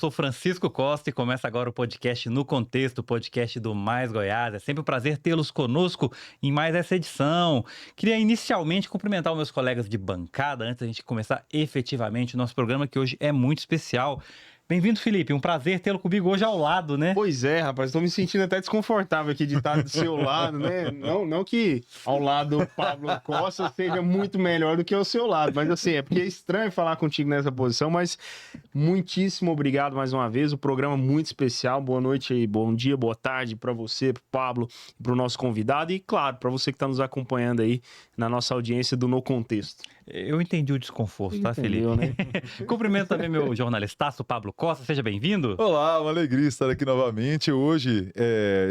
Sou Francisco Costa e começa agora o podcast No Contexto, o podcast do Mais Goiás. É sempre um prazer tê-los conosco em mais essa edição. Queria inicialmente cumprimentar os meus colegas de bancada antes da gente começar efetivamente o nosso programa, que hoje é muito especial. Bem-vindo, Felipe. Um prazer tê-lo comigo hoje ao lado, né? Pois é, rapaz, estou me sentindo até desconfortável aqui de estar do seu lado, né? Não que ao lado do Pablo Costa seja muito melhor do que ao seu lado, mas assim, é porque é estranho falar contigo nessa posição, mas muitíssimo obrigado mais uma vez, o programa muito especial, boa noite aí, bom dia, boa tarde para você, para o Pablo, para o nosso convidado e, claro, para você que está nos acompanhando aí na nossa audiência do No Contexto. Eu entendi o desconforto, tá, Felipe? Entendeu, né? Cumprimento também meu jornalistaço, Pablo Costa. Seja bem-vindo. Olá, uma alegria estar aqui novamente. Hoje,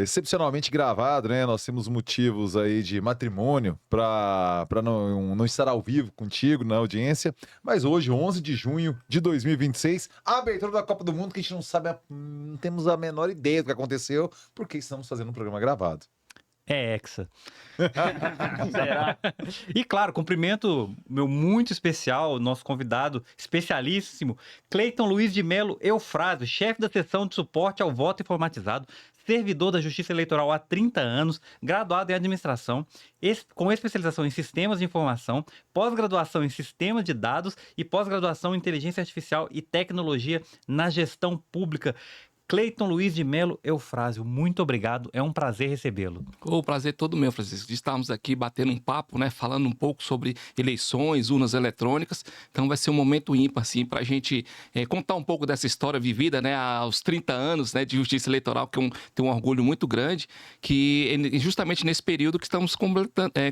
excepcionalmente gravado, né? Nós temos motivos aí de matrimônio para não estar ao vivo contigo na audiência. Mas hoje, 11 de junho de 2026, a abertura da Copa do Mundo, que a gente não sabe, não temos a menor ideia do que aconteceu, porque estamos fazendo um programa gravado. É Hexa. Será? E claro, cumprimento meu muito especial, nosso convidado especialíssimo, Cleiton Luiz de Melo Eufrásio, chefe da seção de suporte ao voto informatizado, servidor da Justiça Eleitoral há 30 anos, graduado em administração, com especialização em sistemas de informação, pós-graduação em sistemas de dados e pós-graduação em inteligência artificial e tecnologia na gestão pública. Cleiton Luiz de Melo Eufrásio, muito obrigado, é um prazer recebê-lo. O prazer é todo meu, Francisco, de estarmos aqui batendo um papo, né, falando um pouco sobre eleições, urnas eletrônicas. Então vai ser um momento ímpar, assim, para a gente contar um pouco dessa história vivida, né, aos 30 anos, né, de justiça eleitoral, que tem um orgulho muito grande, que é justamente nesse período que estamos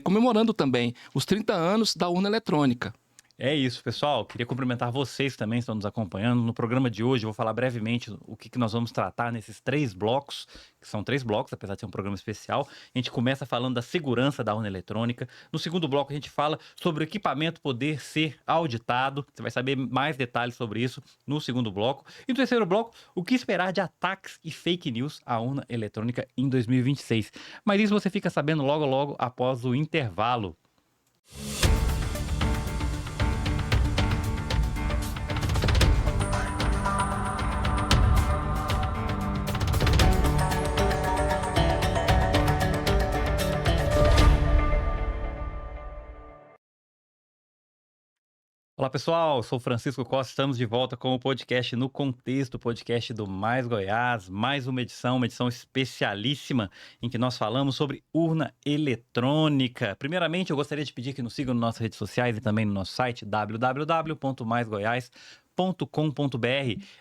comemorando também os 30 anos da urna eletrônica. É isso, pessoal. Queria cumprimentar vocês também que estão nos acompanhando. No programa de hoje eu vou falar brevemente o que nós vamos tratar nesses 3 blocos, que são 3 blocos, apesar de ser um programa especial. A gente começa falando da segurança da urna eletrônica. No segundo bloco a gente fala sobre o equipamento poder ser auditado. Você vai saber mais detalhes sobre isso no segundo bloco. E no terceiro bloco, o que esperar de ataques e fake news à urna eletrônica em 2026. Mas isso você fica sabendo logo após o intervalo. Olá pessoal, sou Francisco Costa, estamos de volta com o podcast No Contexto, o podcast do Mais Goiás, mais uma edição especialíssima em que nós falamos sobre urna eletrônica. Primeiramente, eu gostaria de pedir que nos sigam nas nossas redes sociais e também no nosso site www.maisgoias.com.br.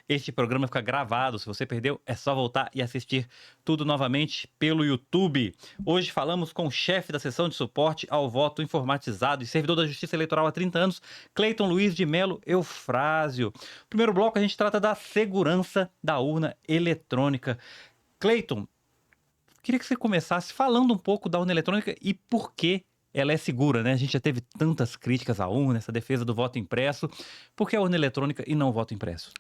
Este programa fica gravado, se você perdeu é só voltar e assistir tudo novamente pelo YouTube. Hoje falamos com o chefe da seção de suporte ao voto informatizado e servidor da Justiça Eleitoral há 30 anos, Cleiton Luiz de Melo Eufrásio. No primeiro bloco a gente trata da segurança da urna eletrônica. Cleiton, queria que você começasse falando um pouco da urna eletrônica e por que ela é segura, né? A gente já teve tantas críticas à urna, essa defesa do voto impresso. Por que a urna eletrônica e não o voto impresso?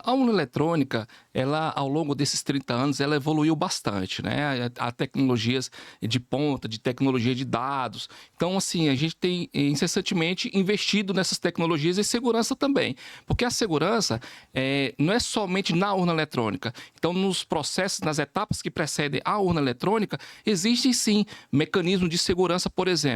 A urna eletrônica, ela, ao longo desses 30 anos, ela evoluiu bastante, né? Há tecnologias de ponta, de tecnologia de dados. Então, assim, a gente tem incessantemente investido nessas tecnologias e segurança também. Porque a segurança não é somente na urna eletrônica. Então, nos processos, nas etapas que precedem a urna eletrônica, existem sim mecanismos de segurança, por exemplo,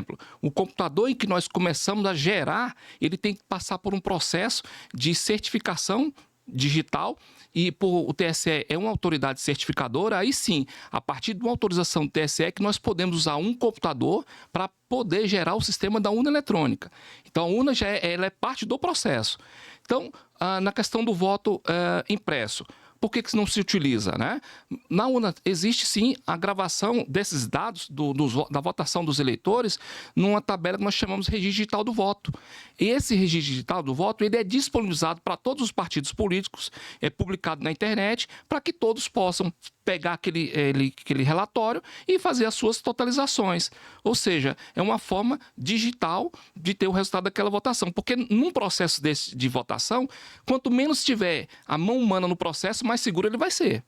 o computador em que nós começamos a gerar, ele tem que passar por um processo de certificação digital e o TSE é uma autoridade certificadora, aí sim, a partir de uma autorização do TSE é que nós podemos usar um computador para poder gerar o sistema da urna eletrônica. Então a urna ela é parte do processo. Então, na questão do voto impresso, por que não se utiliza, né? Na urna existe sim a gravação desses dados da votação dos eleitores numa tabela que nós chamamos de registro digital do voto. E esse registro digital do voto ele é disponibilizado para todos os partidos políticos, é publicado na internet para que todos possam pegar aquele relatório e fazer as suas totalizações. Ou seja, é uma forma digital de ter o resultado daquela votação. Porque num processo desse de votação, quanto menos tiver a mão humana no processo, mais seguro ele vai ser.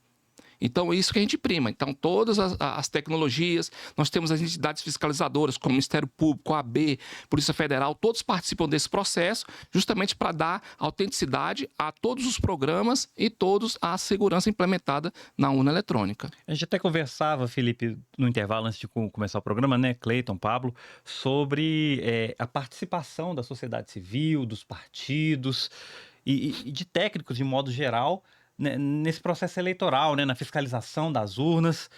Então, é isso que a gente prima. Então, todas as tecnologias, nós temos as entidades fiscalizadoras, como o Ministério Público, a OAB, Polícia Federal, todos participam desse processo, justamente para dar autenticidade a todos os programas e todos a segurança implementada na urna eletrônica. A gente até conversava, Felipe, no intervalo antes de começar o programa, né, Cleiton, Pablo, sobre a participação da sociedade civil, dos partidos e de técnicos de modo geral, né, nesse processo eleitoral, né, na fiscalização das urnas.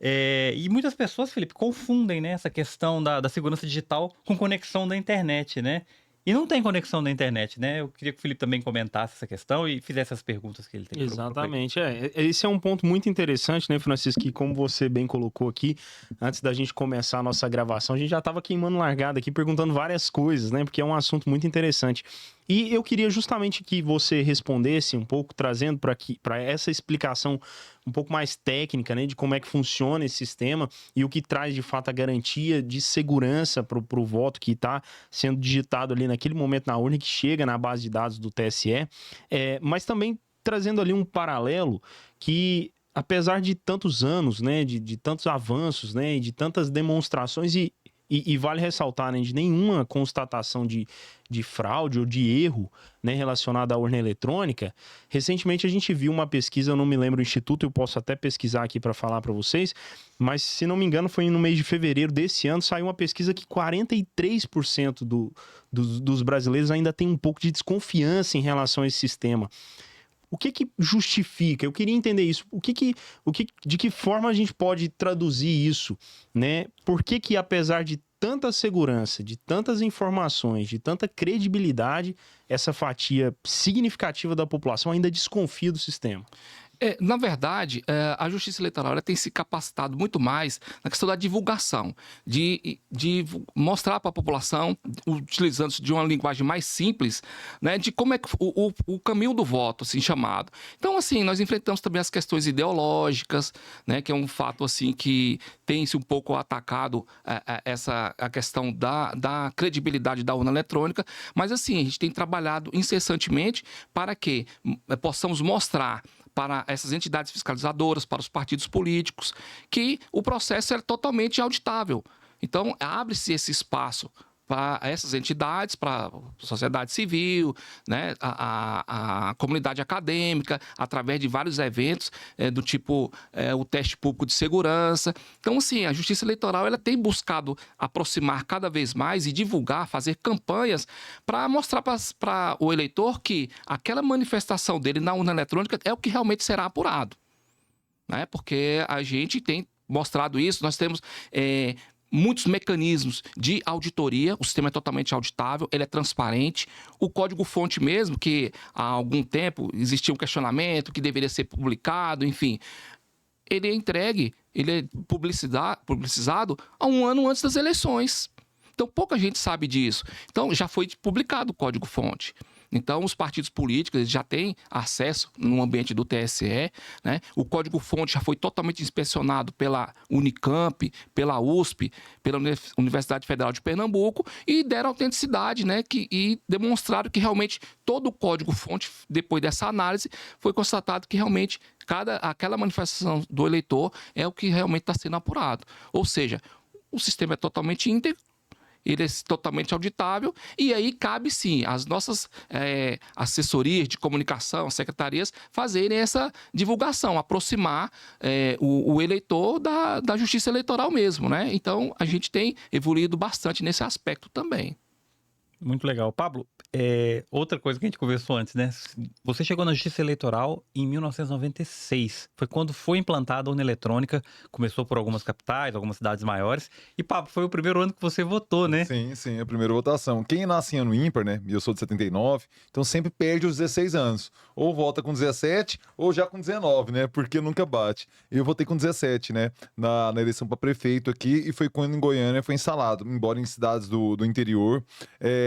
E muitas pessoas, Felipe, confundem, né, essa questão da segurança digital com conexão da internet, né? E não tem conexão da internet, né? Eu queria que o Felipe também comentasse essa questão e fizesse as perguntas que ele tem. Exatamente. Esse é um ponto muito interessante, né, Francisco? Que como você bem colocou aqui, antes da gente começar a nossa gravação, a gente já estava queimando largada aqui, perguntando várias coisas, né? Porque é um assunto muito interessante. E eu queria justamente que você respondesse um pouco, trazendo para essa explicação um pouco mais técnica, né, de como é que funciona esse sistema e o que traz de fato a garantia de segurança para o voto que está sendo digitado ali naquele momento na urna e que chega na base de dados do TSE, mas também trazendo ali um paralelo que, apesar de tantos anos, né, de tantos avanços, né, e de tantas demonstrações e vale ressaltar, né, de nenhuma constatação de fraude ou de erro, né, relacionado à urna eletrônica. Recentemente a gente viu uma pesquisa, eu não me lembro o instituto, eu posso até pesquisar aqui para falar para vocês, mas se não me engano foi no mês de fevereiro desse ano, saiu uma pesquisa que 43% dos brasileiros ainda tem um pouco de desconfiança em relação a esse sistema. O que justifica? Eu queria entender isso. De que forma a gente pode traduzir isso, né? Por que apesar de tanta segurança, de tantas informações, de tanta credibilidade, essa fatia significativa da população ainda desconfia do sistema? Na verdade, a Justiça Eleitoral ela tem se capacitado muito mais na questão da divulgação, de mostrar para a população, utilizando-se de uma linguagem mais simples, né, de como é que o caminho do voto, assim, chamado. Então, assim, nós enfrentamos também as questões ideológicas, né, que é um fato, assim, que tem-se um pouco atacado a questão da credibilidade da urna eletrônica, mas, assim, a gente tem trabalhado incessantemente para que possamos mostrar para essas entidades fiscalizadoras, para os partidos políticos, que o processo é totalmente auditável. Então, abre-se esse espaço para essas entidades, para a sociedade civil, né, a comunidade acadêmica, através de vários eventos do tipo o teste público de segurança. Então, assim, a Justiça Eleitoral ela tem buscado aproximar cada vez mais e divulgar, fazer campanhas para mostrar para o eleitor que aquela manifestação dele na urna eletrônica é o que realmente será apurado, né? Porque a gente tem mostrado isso, nós temos muitos mecanismos de auditoria, o sistema é totalmente auditável, ele é transparente. O código-fonte mesmo, que há algum tempo existia um questionamento que deveria ser publicado, enfim, ele é entregue, ele é publicizado há um ano antes das eleições. Então, pouca gente sabe disso. Então, já foi publicado o código-fonte. Então, os partidos políticos eles já têm acesso no ambiente do TSE, né? O código-fonte já foi totalmente inspecionado pela Unicamp, pela USP, pela Universidade Federal de Pernambuco e deram autenticidade, né? E demonstraram que realmente todo o código-fonte, depois dessa análise, foi constatado que realmente aquela manifestação do eleitor é o que realmente está sendo apurado. Ou seja, o sistema é totalmente íntegro, ele é totalmente auditável, e aí cabe sim às nossas assessorias de comunicação, secretarias, fazerem essa divulgação, aproximar o eleitor da Justiça Eleitoral mesmo, né? Então, a gente tem evoluído bastante nesse aspecto também. Muito legal. Pablo, outra coisa que a gente conversou antes, né? Você chegou na Justiça Eleitoral em 1996. Foi quando foi implantada a urna eletrônica. Começou por algumas capitais, algumas cidades maiores. E, Pablo, foi o primeiro ano que você votou, né? Sim, a primeira votação. Quem nasce em ano ímpar, né? E eu sou de 79, então sempre perde os 16 anos. Ou vota com 17, ou já com 19, né? Porque nunca bate. Eu votei com 17, né? Na eleição para prefeito aqui, e foi quando em Goiânia foi instalado. Embora em cidades do interior,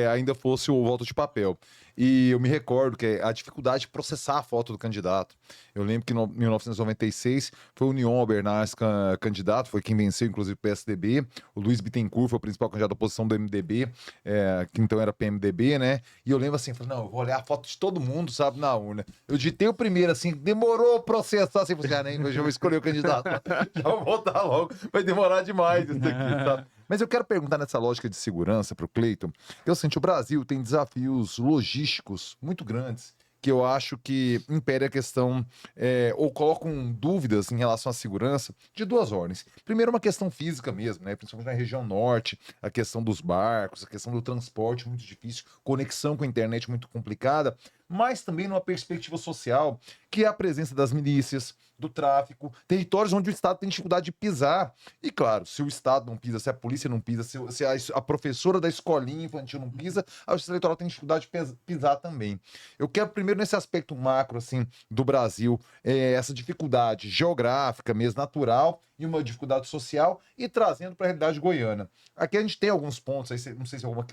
ainda fosse o voto de papel. E eu me recordo que a dificuldade de processar a foto do candidato. Eu lembro que em 1996 foi o União Albernaz candidato, foi quem venceu, inclusive, o PSDB. O Luiz Bittencourt foi o principal candidato da oposição do MDB, que então era PMDB, né? E eu lembro assim, falei, não, eu vou olhar a foto de todo mundo, sabe, na urna. Eu digitei o primeiro, assim, demorou a processar, assim, falei, nem, eu já vou escolher o candidato. Já vou votar logo, vai demorar demais isso aqui, sabe? Mas eu quero perguntar nessa lógica de segurança para o Cleiton, que eu sinto o Brasil tem desafios logísticos muito grandes, que eu acho que impede a questão, ou colocam dúvidas em relação à segurança de duas ordens. Primeiro, uma questão física mesmo, né? Principalmente na região norte, a questão dos barcos, a questão do transporte muito difícil, conexão com a internet muito complicada, mas também numa perspectiva social, que é a presença das milícias, do tráfico, territórios onde o Estado tem dificuldade de pisar. E claro, se o Estado não pisa, se a polícia não pisa, se a professora da escolinha infantil não pisa, a Justiça Eleitoral tem dificuldade de pisar também. Eu quero primeiro nesse aspecto macro, assim, do Brasil, essa dificuldade geográfica mesmo, natural, e uma dificuldade social, e trazendo para a realidade goiana. Aqui a gente tem alguns pontos, aí, não sei se é alguma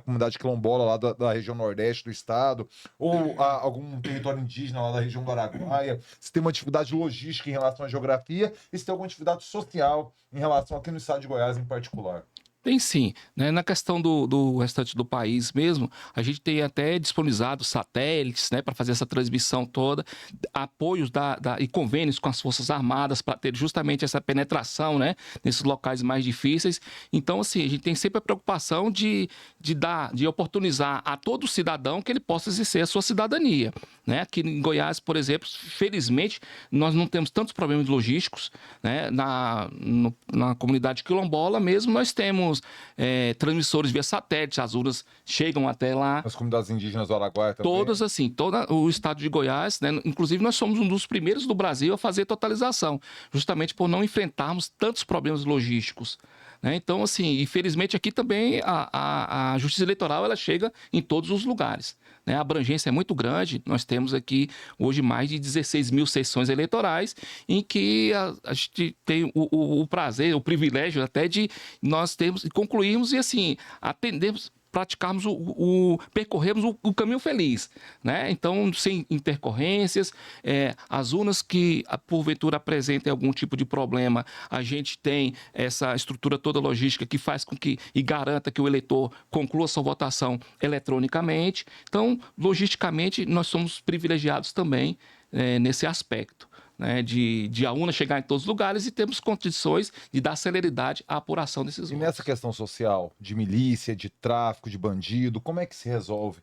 comunidade quilombola lá da região nordeste do estado, ou algum território indígena lá da região do Araguaia, se tem uma dificuldade logística em relação à geografia, e se tem alguma dificuldade social em relação aqui no estado de Goiás em particular. Tem sim, né? Na questão do restante do país mesmo, a gente tem até disponibilizado satélites, né, para fazer essa transmissão toda, apoios e convênios com as Forças Armadas para ter justamente essa penetração, né, nesses locais mais difíceis. Então, assim, a gente tem sempre a preocupação de oportunizar a todo cidadão que ele possa exercer a sua cidadania, né? Aqui em Goiás, por exemplo, felizmente, nós não temos tantos problemas logísticos, né? Na comunidade quilombola mesmo, nós temos transmissores via satélite, as urnas chegam até lá. As comunidades indígenas do Araguaia também? Todas, assim, todo o estado de Goiás, né? Inclusive nós somos um dos primeiros do Brasil a fazer totalização, justamente por não enfrentarmos tantos problemas logísticos, né? Então, assim, infelizmente aqui também a Justiça Eleitoral ela chega em todos os lugares, né? A abrangência é muito grande, nós temos aqui hoje mais de 16 mil sessões eleitorais em que a gente tem o prazer, o privilégio até de nós termos e concluirmos e assim, atendemos, praticarmos percorrermos o caminho feliz, né? Então, sem intercorrências, as urnas que porventura apresentem algum tipo de problema, a gente tem essa estrutura toda logística que faz com que e garanta que o eleitor conclua sua votação eletronicamente. Então, logisticamente, nós somos privilegiados também nesse aspecto, né, de a urna chegar em todos os lugares e temos condições de dar celeridade à apuração desses votos. E nessa questão social, de milícia, de tráfico, de bandido, como é que se resolve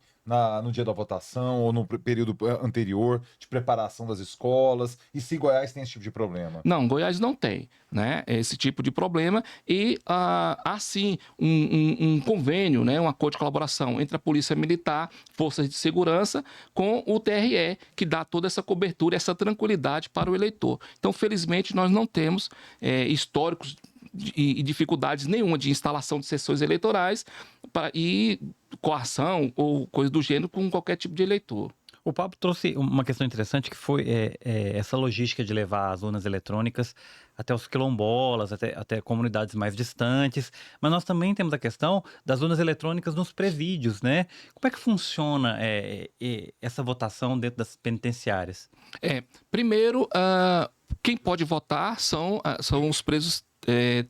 no dia da votação ou no período anterior de preparação das escolas? E se Goiás tem esse tipo de problema? Não, Goiás não tem, né, esse tipo de problema e há sim um convênio, né, um acordo de colaboração entre a Polícia Militar, Forças de Segurança com o TRE, que dá toda essa cobertura, essa tranquilidade para o eleitor. Então, felizmente, nós não temos históricos e dificuldades nenhuma de instalação de sessões eleitorais e coação ou coisa do gênero com qualquer tipo de eleitor. O Pablo trouxe uma questão interessante que foi essa logística de levar as urnas eletrônicas até os quilombolas, até comunidades mais distantes, mas nós também temos a questão das urnas eletrônicas nos presídios, né? Como é que funciona essa votação dentro das penitenciárias? Primeiro, quem pode votar são os presos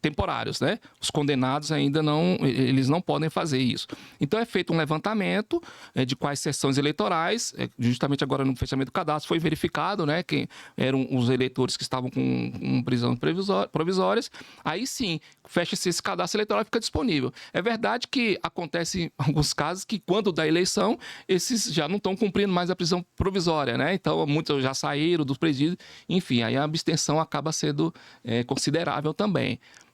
temporários, né? Os condenados ainda eles não podem fazer isso. Então é feito um levantamento de quais sessões eleitorais, justamente agora no fechamento do cadastro foi verificado, né, quem eram os eleitores que estavam com prisão provisórias. Aí sim, fecha-se esse cadastro eleitoral e fica disponível. É verdade que acontece em alguns casos que quando da eleição, esses já não estão cumprindo mais a prisão provisória, né? Então muitos já saíram dos presídios, enfim, aí a abstenção acaba sendo considerável também,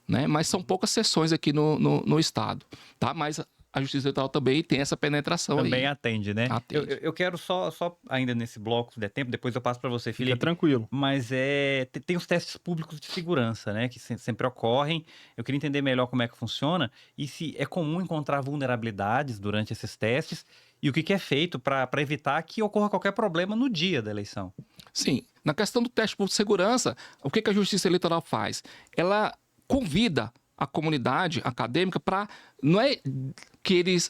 né? Mas são poucas sessões aqui no estado, tá? Mas a Justiça Eleitoral também tem essa penetração também aí. Atende, né? Atende. Eu quero só ainda nesse bloco, se der tempo, depois eu passo para você, Felipe. Fica tranquilo. Mas tem os testes públicos de segurança, né? Que sempre ocorrem. Eu queria entender melhor como é que funciona e se é comum encontrar vulnerabilidades durante esses testes e o que é feito para evitar que ocorra qualquer problema no dia da eleição. Sim. Na questão do teste público de segurança, o que a Justiça Eleitoral faz? Ela convida a comunidade acadêmica para... Não é que eles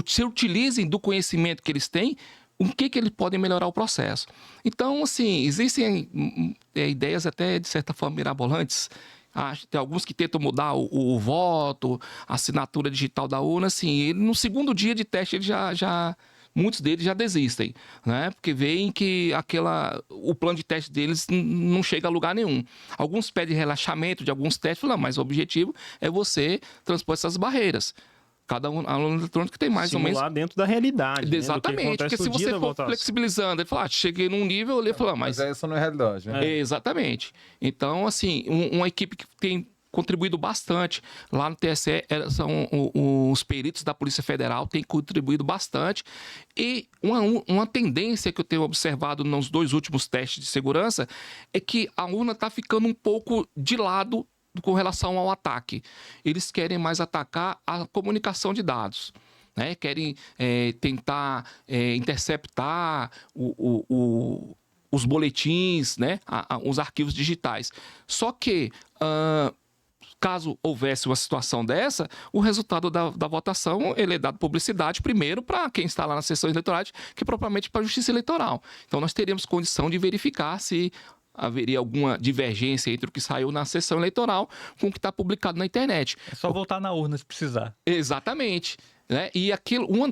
se utilizem do conhecimento que eles têm, o que eles podem melhorar o processo. Então, assim, existem ideias até, de certa forma, mirabolantes. Tem alguns que tentam mudar o voto, a assinatura digital da urna, assim, no segundo dia de teste, eles muitos deles já desistem, né? Porque veem que o plano de teste deles não chega a lugar nenhum. Alguns pedem relaxamento de alguns testes, falam, mas o objetivo é você transpor essas barreiras. Cada aluno eletrônico tem mais ou menos... Simular dentro da realidade. Exatamente, porque se você for flexibilizando, ele fala, cheguei num nível, ele fala, mas essa não é a realidade, né? Exatamente. Então, assim, uma equipe que tem contribuído bastante lá no TSE, são os peritos da Polícia Federal, têm contribuído bastante. E uma tendência que eu tenho observado nos 2 últimos testes de segurança é que a urna está ficando um pouco de lado com relação ao ataque. Eles querem mais atacar a comunicação de dados, né? Querem tentar interceptar os boletins, né? Os arquivos digitais. Só que, caso houvesse uma situação dessa, o resultado da votação ele é dado publicidade primeiro para quem está lá nas sessões eleitorais, que propriamente para a Justiça Eleitoral. Então, nós teríamos condição de verificar se haveria alguma divergência entre o que saiu na sessão eleitoral com o que está publicado na internet. É só voltar na urna se precisar. Exatamente. Né? E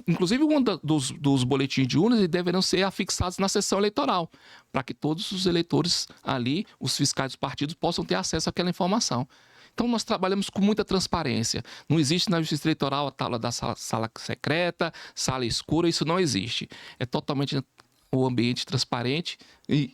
inclusive, um dos boletins de urnas deverão ser afixados na sessão eleitoral, para que todos os eleitores ali, os fiscais dos partidos, possam ter acesso àquela informação. Então, nós trabalhamos com muita transparência. Não existe na Justiça Eleitoral a tal da sala secreta, sala escura, isso não existe. É totalmente o ambiente transparente e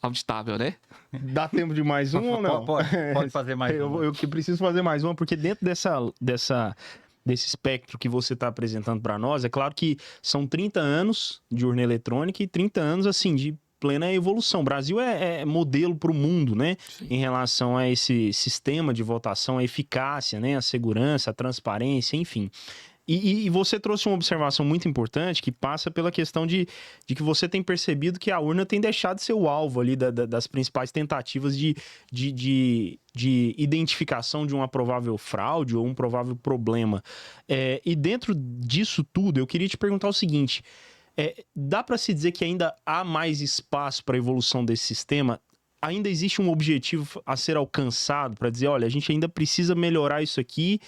auditável, né? Dá tempo de mais um ou não? Pode fazer mais um. Eu que preciso fazer mais uma, porque dentro desse espectro que você está apresentando para nós, é claro que são 30 anos de urna eletrônica e 30 anos, assim, de plena evolução. O Brasil é modelo para o mundo, né? Sim. Em relação a esse sistema de votação, a eficácia, né? A segurança, a transparência, enfim. E você trouxe uma observação muito importante que passa pela questão de que você tem percebido que a urna tem deixado de ser o alvo ali das principais tentativas de identificação de uma provável fraude ou um provável problema. E dentro disso tudo, eu queria te perguntar o seguinte, dá para se dizer que ainda há mais espaço para a evolução desse sistema? Ainda existe um objetivo a ser alcançado para dizer, olha, a gente ainda precisa melhorar isso aqui,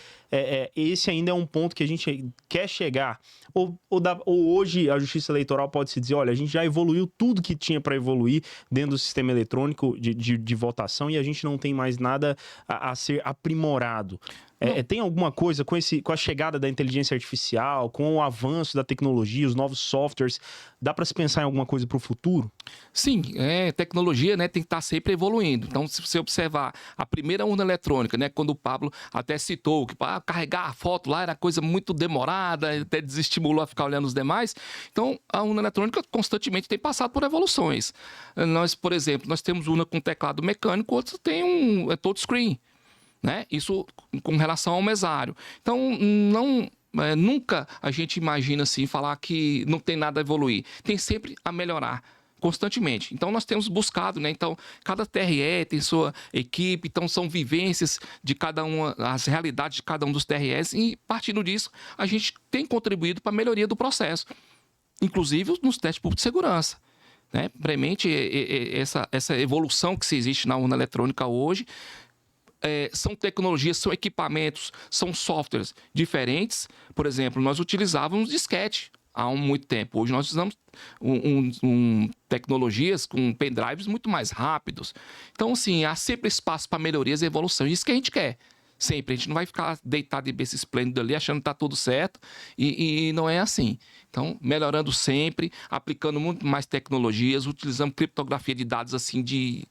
esse ainda é um ponto que a gente quer chegar? Ou hoje a Justiça Eleitoral pode se dizer, olha, a gente já evoluiu tudo que tinha para evoluir dentro do sistema eletrônico de votação e a gente não tem mais nada a ser aprimorado. Tem alguma coisa com a chegada da inteligência artificial, com o avanço da tecnologia, os novos softwares, dá para se pensar em alguma coisa para o futuro? Sim, tecnologia, né, tem que estar sempre evoluindo. Então, se você observar a primeira urna eletrônica, né, quando o Pablo até citou que carregar a foto lá era coisa muito demorada, até desestimulou a ficar olhando os demais. Então, a urna eletrônica constantemente tem passado por evoluções. Nós, por exemplo, nós temos urna com teclado mecânico, outros tem touchscreen. Né? Isso com relação ao mesário. Então, nunca a gente imagina assim, falar que não tem nada a evoluir. Tem sempre a melhorar, constantemente. Então, nós temos buscado, né? Então, cada TRE tem sua equipe, então são vivências de cada uma, as realidades de cada um dos TREs e, partindo disso, a gente tem contribuído para a melhoria do processo, inclusive nos testes públicos de segurança. Né? Premente, essa evolução que se existe na urna eletrônica hoje, são tecnologias, são equipamentos, são softwares diferentes. Por exemplo, nós utilizávamos disquete há muito tempo. Hoje nós usamos tecnologias com pendrives muito mais rápidos. Então, assim, há sempre espaço para melhorias e evolução. Isso que a gente quer. Sempre. A gente não vai ficar deitado em berço esplêndido ali, achando que está tudo certo. E não é assim. Então, melhorando sempre, aplicando muito mais tecnologias, utilizando criptografia de dados, assim, de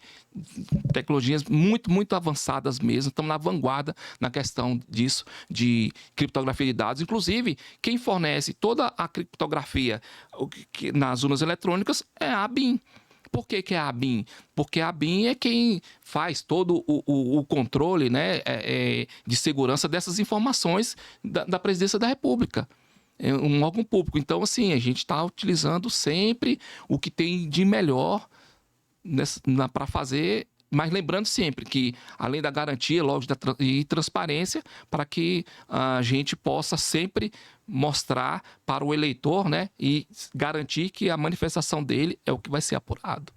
tecnologias muito, muito avançadas mesmo. Estamos na vanguarda na questão disso, de criptografia de dados. Inclusive, quem fornece toda a criptografia nas urnas eletrônicas é a ABIN. Por que é a ABIN? Porque a ABIN é quem faz todo o controle, né, de segurança dessas informações da Presidência da República. É um órgão público. Então, assim, a gente está utilizando sempre o que tem de melhor para fazer Mas lembrando sempre que, além da garantia, lógico, e transparência, para que a gente possa sempre mostrar para o eleitor, né, e garantir que a manifestação dele é o que vai ser apurado.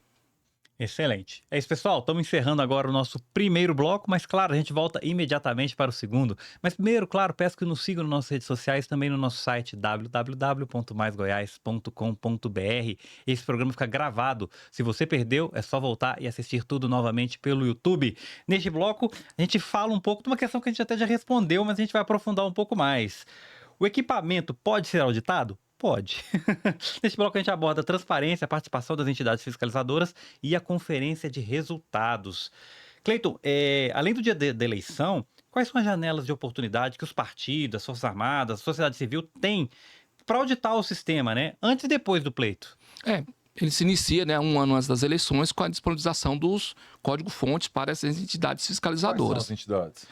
Excelente. É isso, pessoal. Estamos encerrando agora o nosso primeiro bloco, mas claro, a gente volta imediatamente para o segundo. Mas primeiro, claro, peço que nos sigam nas nossas redes sociais, também no nosso site www.maisgoias.com.br. Esse programa fica gravado. Se você perdeu, é só voltar e assistir tudo novamente pelo YouTube. Neste bloco, a gente fala um pouco de uma questão que a gente até já respondeu, mas a gente vai aprofundar um pouco mais. O equipamento pode ser auditado? Pode. Neste bloco a gente aborda a transparência, a participação das entidades fiscalizadoras e a conferência de resultados. Cleiton, além do dia da eleição, quais são as janelas de oportunidade que os partidos, as Forças Armadas, a sociedade civil têm para auditar o sistema, né? Antes e depois do pleito? Ele se inicia, né, um ano antes das eleições com a disponibilização dos código-fontes para essas entidades fiscalizadoras. Quais são as entidades?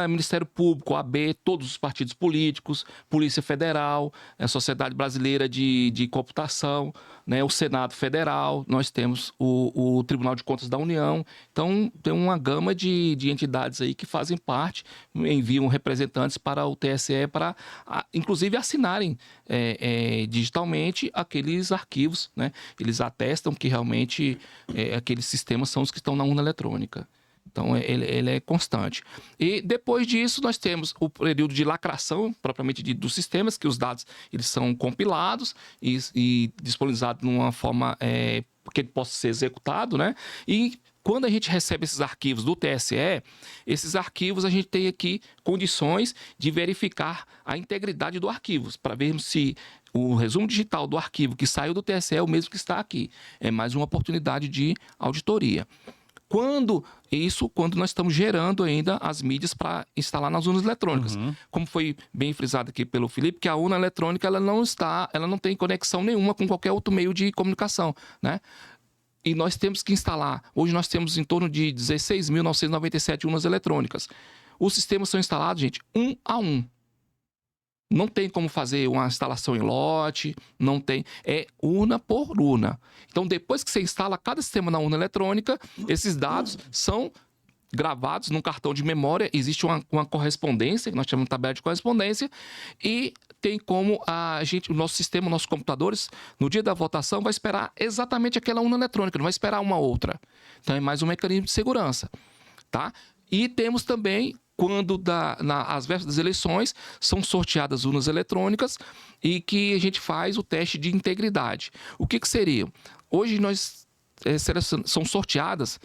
Ministério Público, OAB, todos os partidos políticos, Polícia Federal, a Sociedade Brasileira de Computação, né, o Senado Federal, nós temos o Tribunal de Contas da União. Então, tem uma gama de entidades aí que fazem parte, enviam representantes para o TSE para, inclusive, assinarem digitalmente aqueles arquivos, né? Eles atestam que realmente aqueles sistemas são os que estão na urna eletrônica. Então, ele é constante. E depois disso, nós temos o período de lacração, propriamente dito, dos sistemas, que os dados eles são compilados e disponibilizados de uma forma que ele possa ser executado, né? E quando a gente recebe esses arquivos do TSE, esses arquivos a gente tem aqui condições de verificar a integridade do arquivo, para vermos se o resumo digital do arquivo que saiu do TSE é o mesmo que está aqui. É mais uma oportunidade de auditoria. Quando nós estamos gerando ainda as mídias para instalar nas urnas eletrônicas. Como foi bem frisado aqui pelo Felipe, que a urna eletrônica ela não tem conexão nenhuma com qualquer outro meio de comunicação, né? E nós temos que instalar. Hoje nós temos em torno de 16.997 urnas eletrônicas. Os sistemas são instalados, gente, um a um. Não tem como fazer uma instalação em lote, não tem. É urna por urna. Então, depois que você instala cada sistema na urna eletrônica, esses dados são gravados num cartão de memória. Existe uma correspondência, que nós chamamos de tabela de correspondência, e tem como o nosso sistema, nossos computadores, no dia da votação, vai esperar exatamente aquela urna eletrônica, não vai esperar uma outra. Então, é mais um mecanismo de segurança, tá? E temos também, quando às vésperas das eleições, são sorteadas urnas eletrônicas e que a gente faz o teste de integridade. O que seria? Hoje são sorteadas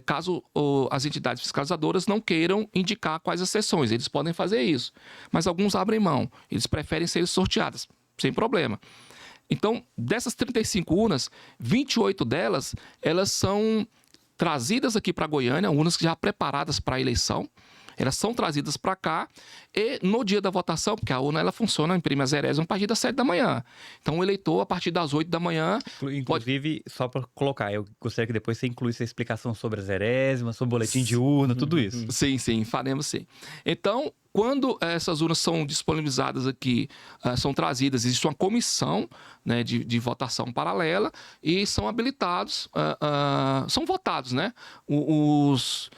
caso as entidades fiscalizadoras não queiram indicar quais as sessões. Eles podem fazer isso, mas alguns abrem mão. Eles preferem ser sorteadas, sem problema. Então, dessas 35 urnas, 28 delas, elas são trazidas aqui para Goiânia, urnas já preparadas para a eleição. Elas são trazidas para cá e no dia da votação, porque a urna ela funciona, imprime as erésimas a partir das 7 da manhã. Então o eleitor, a partir das 8 da manhã... Inclusive, só para colocar, eu gostaria que depois você incluísse a explicação sobre as erésimas, sobre o boletim de urna, tudo isso. Sim, faremos sim. Então, quando essas urnas são disponibilizadas aqui, são trazidas, existe uma comissão, né, de votação paralela e são habilitados, são votados, né, os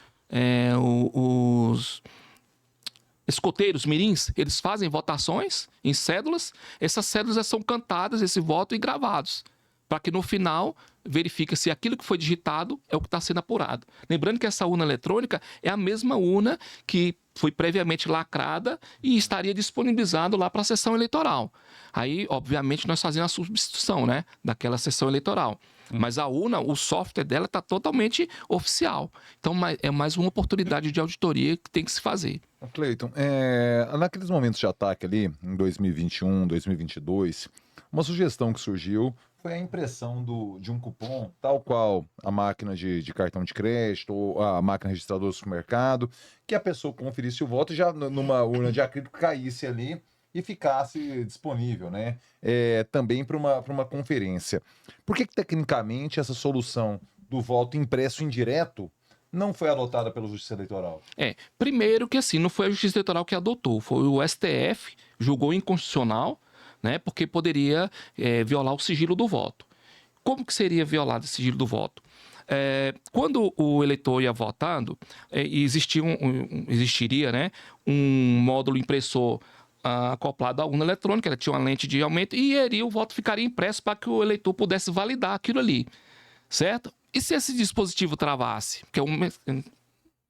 escoteiros mirins, eles fazem votações em cédulas, essas cédulas são cantadas, esse voto, e gravados, para que no final verifique se aquilo que foi digitado é o que está sendo apurado. Lembrando que essa urna eletrônica é a mesma urna que foi previamente lacrada e estaria disponibilizado lá para a sessão eleitoral. Aí, obviamente, nós fazemos a substituição, né, daquela sessão eleitoral. Mas a urna, o software dela está totalmente oficial. Então, é mais uma oportunidade de auditoria que tem que se fazer. Cleiton, naqueles momentos de ataque ali, em 2021, 2022, uma sugestão que surgiu foi a impressão de um cupom, tal qual a máquina de cartão de crédito ou a máquina registradora do supermercado, que a pessoa conferisse o voto e já numa urna de acrílico caísse ali e ficasse disponível, né? Também para uma conferência. Por que tecnicamente essa solução do voto impresso indireto não foi adotada pela Justiça Eleitoral? Primeiro que assim, não foi a Justiça Eleitoral que adotou, foi o STF, julgou inconstitucional, né? Porque poderia violar o sigilo do voto. Como que seria violado o sigilo do voto? quando o eleitor ia votando, existiria, né, um módulo impressor acoplado à urna eletrônica, ela tinha uma lente de aumento e o voto ficaria impresso para que o eleitor pudesse validar aquilo ali, certo? E se esse dispositivo travasse? Que é um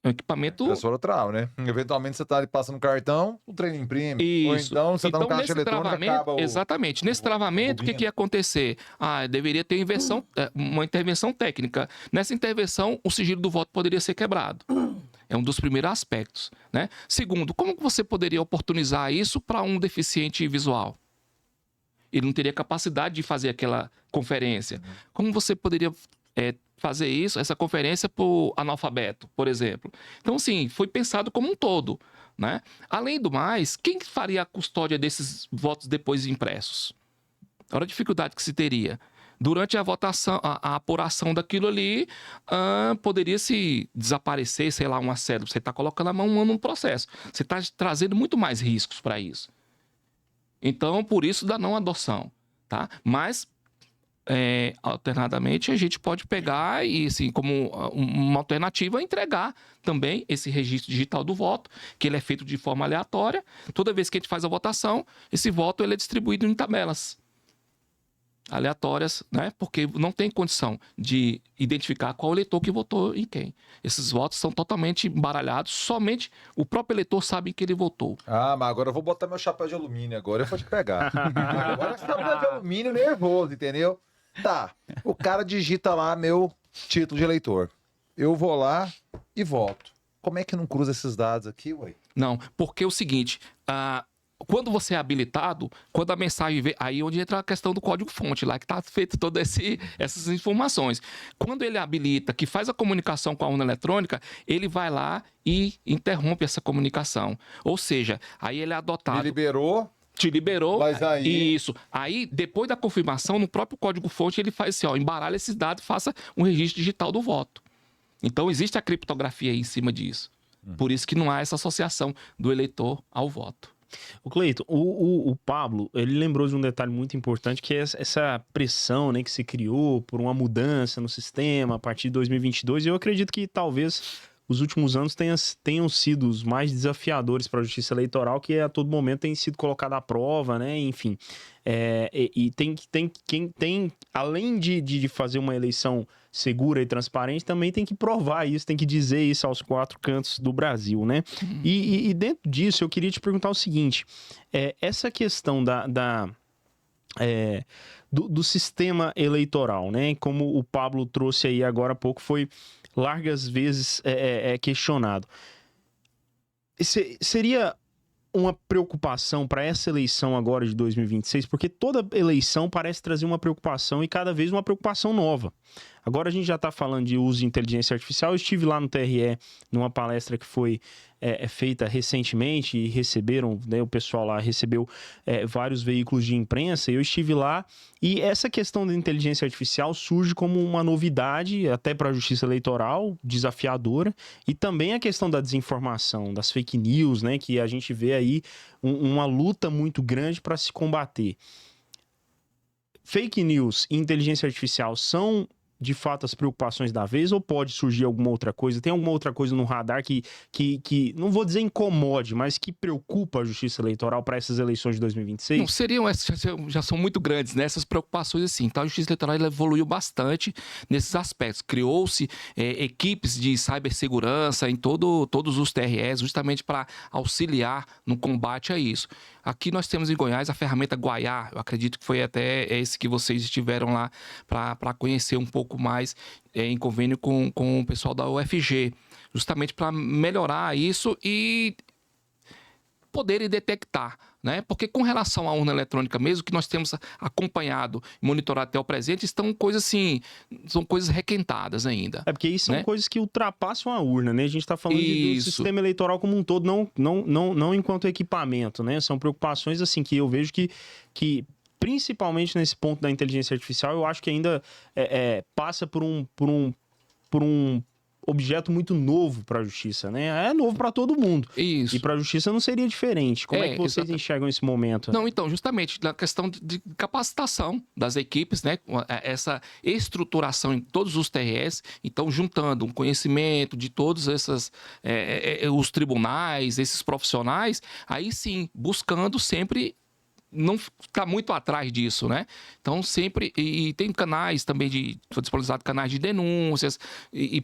equipamento... Impressora trava, né? Eventualmente você está ali passando cartão, o trem imprime. Isso. Ou então você está no caixa nesse eletrônico, travamento, acaba o... exatamente. Nesse travamento, o que ia acontecer? Deveria ter uma intervenção técnica. Nessa intervenção, o sigilo do voto poderia ser quebrado. É um dos primeiros aspectos, né? Segundo, como você poderia oportunizar isso para um deficiente visual? Ele não teria capacidade de fazer aquela conferência. Como você poderia fazer isso, essa conferência para o analfabeto, por exemplo? Então, sim, foi pensado como um todo, né? Além do mais, quem faria a custódia desses votos depois impressos? Olha a dificuldade que se teria. Durante a votação, a apuração daquilo ali, poderia se desaparecer, sei lá, uma cédula. Você está colocando a mão no processo. Você está trazendo muito mais riscos para isso. Então, por isso da não adoção, tá? Mas, alternadamente, a gente pode pegar e, assim, como uma alternativa, entregar também esse registro digital do voto, que ele é feito de forma aleatória. Toda vez que a gente faz a votação, esse voto ele é distribuído em tabelas aleatórias, né? Porque não tem condição de identificar qual eleitor que votou em quem. Esses votos são totalmente embaralhados, somente o próprio eleitor sabe em que ele votou. Mas agora eu vou botar meu chapéu de alumínio, agora eu vou te pegar. Agora é chapéu de alumínio nervoso, entendeu? Tá, o cara digita lá meu título de eleitor. Eu vou lá e voto. Como é que não cruza esses dados aqui, ué? Não, porque é o seguinte... Quando você é habilitado, quando a mensagem vem... Aí onde entra a questão do código-fonte, lá que está feito todas essas informações. Quando ele habilita, que faz a comunicação com a urna eletrônica, ele vai lá e interrompe essa comunicação. Ou seja, aí ele é adotado... Te liberou, mas aí... Isso. Aí, depois da confirmação, no próprio código-fonte, ele faz assim, embaralha esses dados e faça um registro digital do voto. Então, existe a criptografia aí em cima disso. Por isso que não há essa associação do eleitor ao voto. O Cleiton, o Pablo, ele lembrou de um detalhe muito importante, que é essa pressão, né, que se criou por uma mudança no sistema a partir de 2022, e eu acredito que talvez os últimos anos tenham sido os mais desafiadores para a Justiça Eleitoral, que a todo momento tem sido colocada à prova, né, enfim. Quem tem, além de fazer uma eleição segura e transparente, também tem que provar isso, tem que dizer isso aos 4 cantos do Brasil, né? E dentro disso, eu queria te perguntar o seguinte, essa questão do sistema eleitoral, né? Como o Pablo trouxe aí agora há pouco, foi largas vezes questionado. Seria uma preocupação para essa eleição agora de 2026, porque toda eleição parece trazer uma preocupação e cada vez uma preocupação nova. Agora a gente já está falando de uso de inteligência artificial. Eu estive lá no TRE, numa palestra que foi feita recentemente e receberam, né, o pessoal lá recebeu vários veículos de imprensa, e eu estive lá e essa questão da inteligência artificial surge como uma novidade até para a Justiça Eleitoral, desafiadora, e também a questão da desinformação, das fake news, né, que a gente vê aí uma luta muito grande para se combater. Fake news e inteligência artificial são de fato as preocupações da vez, ou pode surgir alguma outra coisa? Tem alguma outra coisa no radar que não vou dizer incomode, mas que preocupa a Justiça Eleitoral para essas eleições de 2026? Não, já são muito grandes, né? Essas preocupações assim. Então a Justiça Eleitoral evoluiu bastante nesses aspectos. Criou-se equipes de cibersegurança em todos os TREs, justamente para auxiliar no combate a isso. Aqui nós temos em Goiás a ferramenta Guaiá, eu acredito que foi até esse que vocês estiveram lá para conhecer um pouco mais em convênio com o pessoal da UFG, justamente para melhorar isso e poderem detectar, né? Porque com relação à urna eletrônica mesmo, que nós temos acompanhado e monitorado até o presente, são coisas requentadas ainda. Porque isso são, né, coisas que ultrapassam a urna, né? A gente está falando do sistema eleitoral como um todo, não enquanto equipamento, né? São preocupações assim que eu vejo que principalmente nesse ponto da inteligência artificial, eu acho que ainda passa por um objeto muito novo para a justiça, né? É novo para todo mundo. Isso. E para a justiça não seria diferente. Como é que vocês enxergam esse momento? Não, então, justamente na questão de capacitação das equipes, né? Essa estruturação em todos os TRS, então juntando um conhecimento de todos os tribunais, esses profissionais, aí sim, buscando sempre não ficar muito atrás disso, né? Então, sempre... E tem canais também foi disponibilizado canais de denúncias e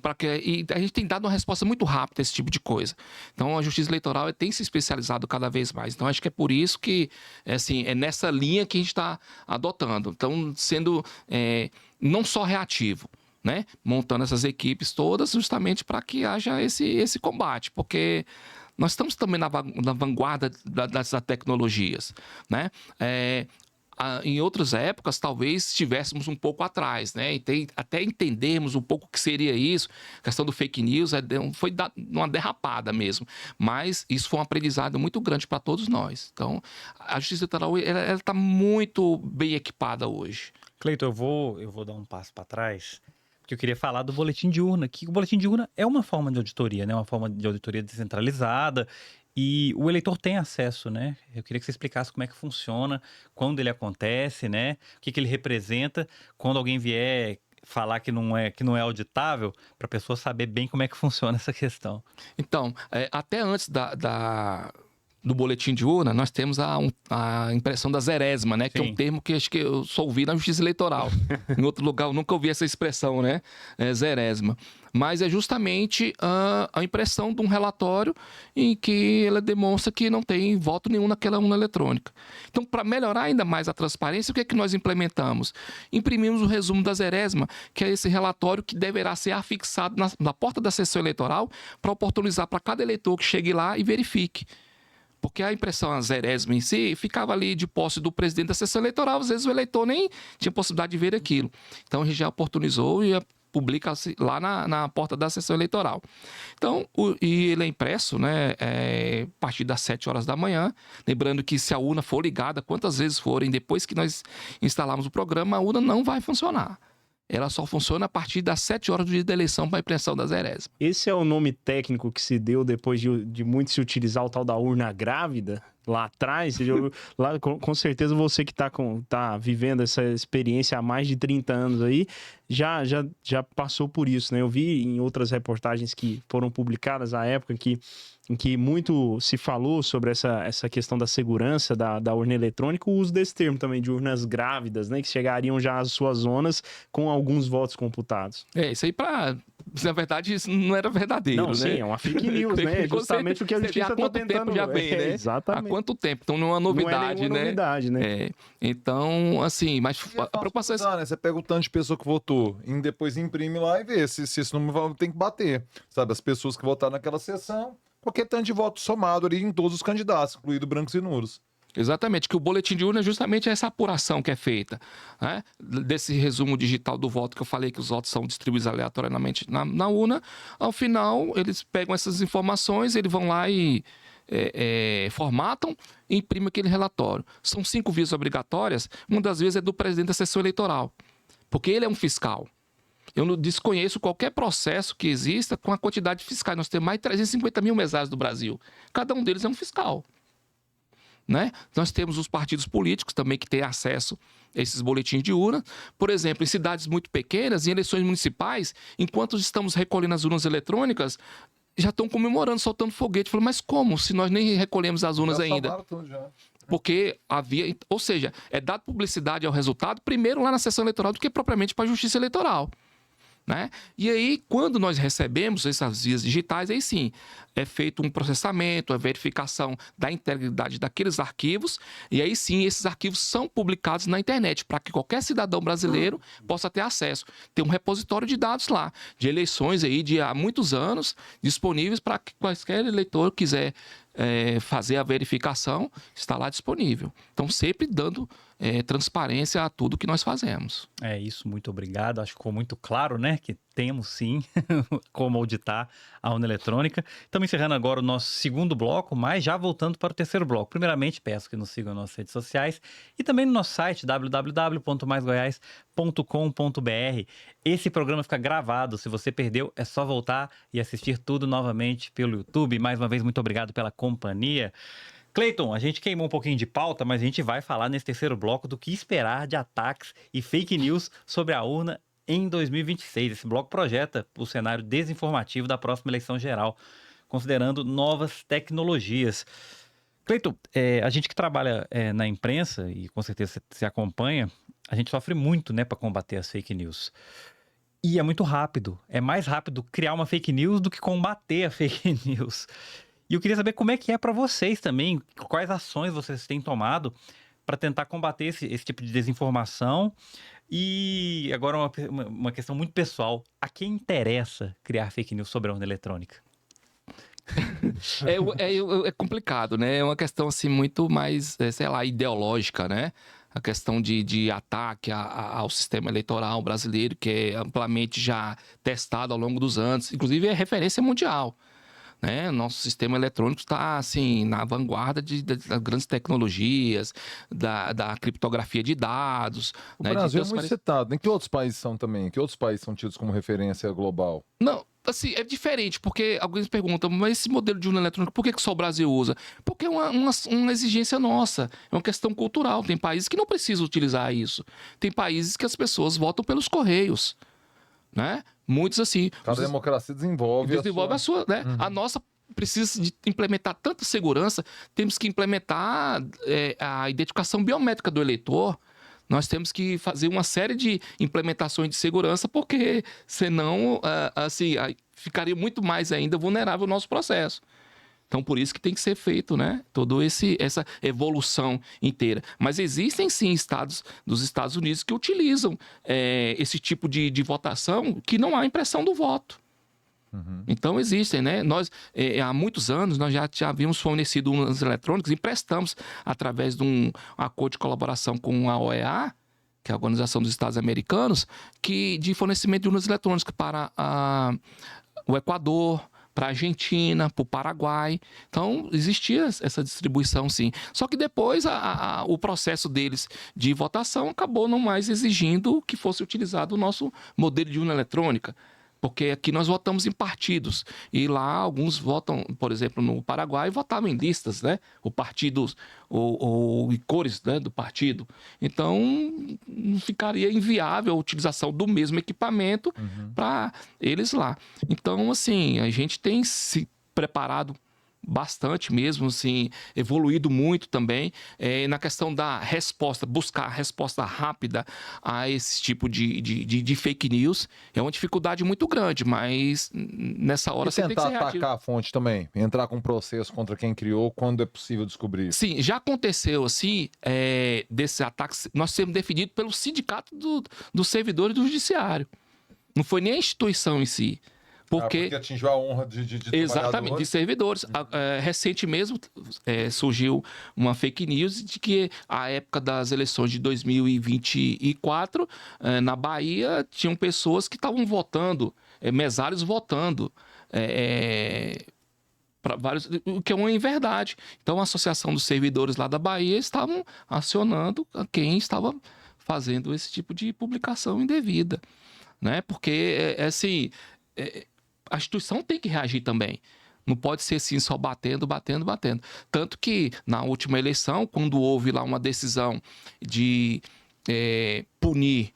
a gente tem dado uma resposta muito rápida a esse tipo de coisa. Então, a Justiça Eleitoral tem se especializado cada vez mais. Então, acho que é por isso que, assim, é nessa linha que a gente está adotando. Então, sendo não só reativo, né? Montando essas equipes todas justamente para que haja esse combate, porque... Nós estamos também na vanguarda das tecnologias, né? Em outras épocas, talvez estivéssemos um pouco atrás, né? E até entendermos um pouco o que seria isso. A questão do fake news foi uma derrapada mesmo. Mas isso foi um aprendizado muito grande para todos nós. Então, a Justiça Eleitoral está muito bem equipada hoje. Cleiton, eu vou dar um passo para trás, porque eu queria falar do boletim de urna, que o boletim de urna é uma forma de auditoria, né? Uma forma de auditoria descentralizada, e o eleitor tem acesso, né? Eu queria que você explicasse como é que funciona, quando ele acontece, né? O que ele representa, quando alguém vier falar que não é auditável, para a pessoa saber bem como é que funciona essa questão. Então, até antes do boletim de urna, nós temos a impressão da Zeresma, né? Que é um termo que acho que eu só ouvi na Justiça Eleitoral. Em outro lugar eu nunca ouvi essa expressão, né? Zeresma. Mas é justamente a impressão de um relatório em que ela demonstra que não tem voto nenhum naquela urna eletrônica. Então, para melhorar ainda mais a transparência, o que é que nós implementamos? Imprimimos o resumo da Zeresma, que é esse relatório que deverá ser afixado na porta da sessão eleitoral para oportunizar para cada eleitor que chegue lá e verifique. Porque a impressão Zeresma em si ficava ali de posse do presidente da sessão eleitoral, às vezes o eleitor nem tinha possibilidade de ver aquilo. Então a gente já oportunizou e publica lá na porta da sessão eleitoral. Então, e ele é impresso, né, a partir das 7 horas da manhã. Lembrando que se a urna for ligada, quantas vezes forem, depois que nós instalarmos o programa, a urna não vai funcionar. Ela só funciona a partir das 7 horas do dia da eleição para a impressão da Zeresma. Esse é o nome técnico que se deu depois de muito se utilizar o tal da urna grávida lá atrás. Lá, com certeza você que tá vivendo essa experiência há mais de 30 anos aí, já passou por isso, né? Eu vi em outras reportagens que foram publicadas à época em que muito se falou sobre essa questão da segurança da urna eletrônica, o uso desse termo também, de urnas grávidas, né? Que chegariam já às suas zonas com alguns votos computados. Isso aí na verdade, isso não era verdadeiro, não, né? Sim, é uma fake news, né? Justamente o que a justiça está tentando... já vem, né? Exatamente. Há quanto tempo? Então não é uma novidade, não é novidade, né? Então, assim, mas a preocupação né? Você pega o tanto de pessoa que votou e depois imprime lá e vê se esse número tem que bater. Sabe, as pessoas que votaram naquela sessão, qualquer tanto de voto somado ali em todos os candidatos, incluindo brancos e nulos. Exatamente, que o boletim de urna é justamente essa apuração que é feita, né? Desse resumo digital do voto que eu falei que os votos são distribuídos aleatoriamente na urna. Ao final, eles pegam essas informações, eles vão lá e formatam e imprimem aquele relatório. São 5 vias obrigatórias, uma das vezes é do presidente da sessão eleitoral, porque ele é um fiscal. Eu não desconheço qualquer processo que exista com a quantidade de fiscais. Nós temos mais de 350 mil mesários do Brasil. Cada um deles é um fiscal. Né? Nós temos os partidos políticos também que têm acesso a esses boletins de urna. Por exemplo, em cidades muito pequenas, em eleições municipais, enquanto estamos recolhendo as urnas eletrônicas, já estão comemorando, soltando foguete. Falando, mas como? Se nós nem recolhemos as urnas ainda. Porque havia... Ou seja, é dado publicidade ao resultado primeiro lá na sessão eleitoral do que propriamente para a Justiça Eleitoral. Né? E aí, quando nós recebemos essas vias digitais, aí sim, é feito um processamento, a verificação da integridade daqueles arquivos, e aí sim, esses arquivos são publicados na internet, para que qualquer cidadão brasileiro possa ter acesso. Tem um repositório de dados lá, de eleições aí de há muitos anos, disponíveis para que qualquer eleitor quiser fazer a verificação, está lá disponível. Então, sempre dando transparência a tudo que nós fazemos. É isso, muito obrigado. Acho que ficou muito claro, né, que temos sim como auditar a urna eletrônica. Estamos encerrando agora o nosso segundo bloco, mas já voltando para o terceiro bloco. Primeiramente, peço que nos sigam nas nossas redes sociais e também no nosso site www.maisgoias.com.br. Esse programa fica gravado. Se você perdeu, é só voltar e assistir tudo novamente pelo YouTube. Mais uma vez, muito obrigado pela companhia. Cleiton, a gente queimou um pouquinho de pauta, mas a gente vai falar nesse terceiro bloco do que esperar de ataques e fake news sobre a urna em 2026. Esse bloco projeta o cenário desinformativo da próxima eleição geral, considerando novas tecnologias. Cleiton, a gente que trabalha na imprensa, e com certeza você acompanha, a gente sofre muito, né, para combater as fake news. E é muito rápido. É mais rápido criar uma fake news do que combater a fake news. E eu queria saber como é que é para vocês também, quais ações vocês têm tomado para tentar combater esse tipo de desinformação. E agora uma questão muito pessoal, a quem interessa criar fake news sobre a urna eletrônica? É complicado, né? É uma questão assim muito mais, sei lá, ideológica, né? A questão de ataque ao sistema eleitoral brasileiro, que é amplamente já testado ao longo dos anos, inclusive é referência mundial. Né? Nosso sistema eletrônico está assim, na vanguarda das grandes tecnologias, da criptografia de dados. O né? Brasil é muito citado. Em que outros países são também? Que outros países são tidos como referência global? Não, assim, é diferente, porque alguns perguntam, mas esse modelo de urna eletrônica, por que só o Brasil usa? Porque é uma exigência nossa, é uma questão cultural. Tem países que não precisam utilizar isso. Tem países que as pessoas votam pelos correios, né? Muitos assim. Cada democracia desenvolve a sua, né? Uhum. A nossa precisa de implementar tanta segurança, temos que implementar a identificação biométrica do eleitor. Nós temos que fazer uma série de implementações de segurança, porque senão, ficaria muito mais ainda vulnerável o nosso processo. Então, por isso que tem que ser feito, né? Toda essa evolução inteira. Mas existem, sim, estados dos Estados Unidos que utilizam esse tipo de votação que não há impressão do voto. Uhum. Então, existem, né? Nós, há muitos anos, nós já havíamos fornecido urnas eletrônicas e prestamos, através de um acordo de colaboração com a OEA, que é a Organização dos Estados Americanos, de fornecimento de urnas eletrônicas para o Equador, para a Argentina, para o Paraguai. Então, existia essa distribuição, sim. Só que depois o processo deles de votação acabou não mais exigindo que fosse utilizado o nosso modelo de urna eletrônica. Porque aqui nós votamos em partidos. E lá alguns votam, por exemplo, no Paraguai, votavam em listas, né? O partido, ou cores, né, do partido. Então, não ficaria inviável a utilização do mesmo equipamento para eles lá. Então, assim, a gente tem se preparado bastante mesmo, assim, evoluído muito também na questão da resposta, buscar a resposta rápida a esse tipo de fake news. É uma dificuldade muito grande, mas nessa hora você tem que ser reativo. Tentar atacar a fonte também, entrar com um processo contra quem criou, quando é possível descobrir. Sim, já aconteceu, assim, desses ataques, nós temos definido pelo sindicato dos servidores do judiciário. Não foi nem a instituição em si. Porque atingiu a honra de exatamente, de servidores. Recente mesmo surgiu uma fake news de que a época das eleições de 2024, na Bahia, tinham pessoas que estavam votando, mesários votando para vários, o que é uma inverdade. Então, a Associação dos Servidores lá da Bahia estavam acionando quem estava fazendo esse tipo de publicação indevida, né? Porque, assim... a instituição tem que reagir também. Não pode ser assim, só batendo. Tanto que, na última eleição, quando houve lá uma decisão de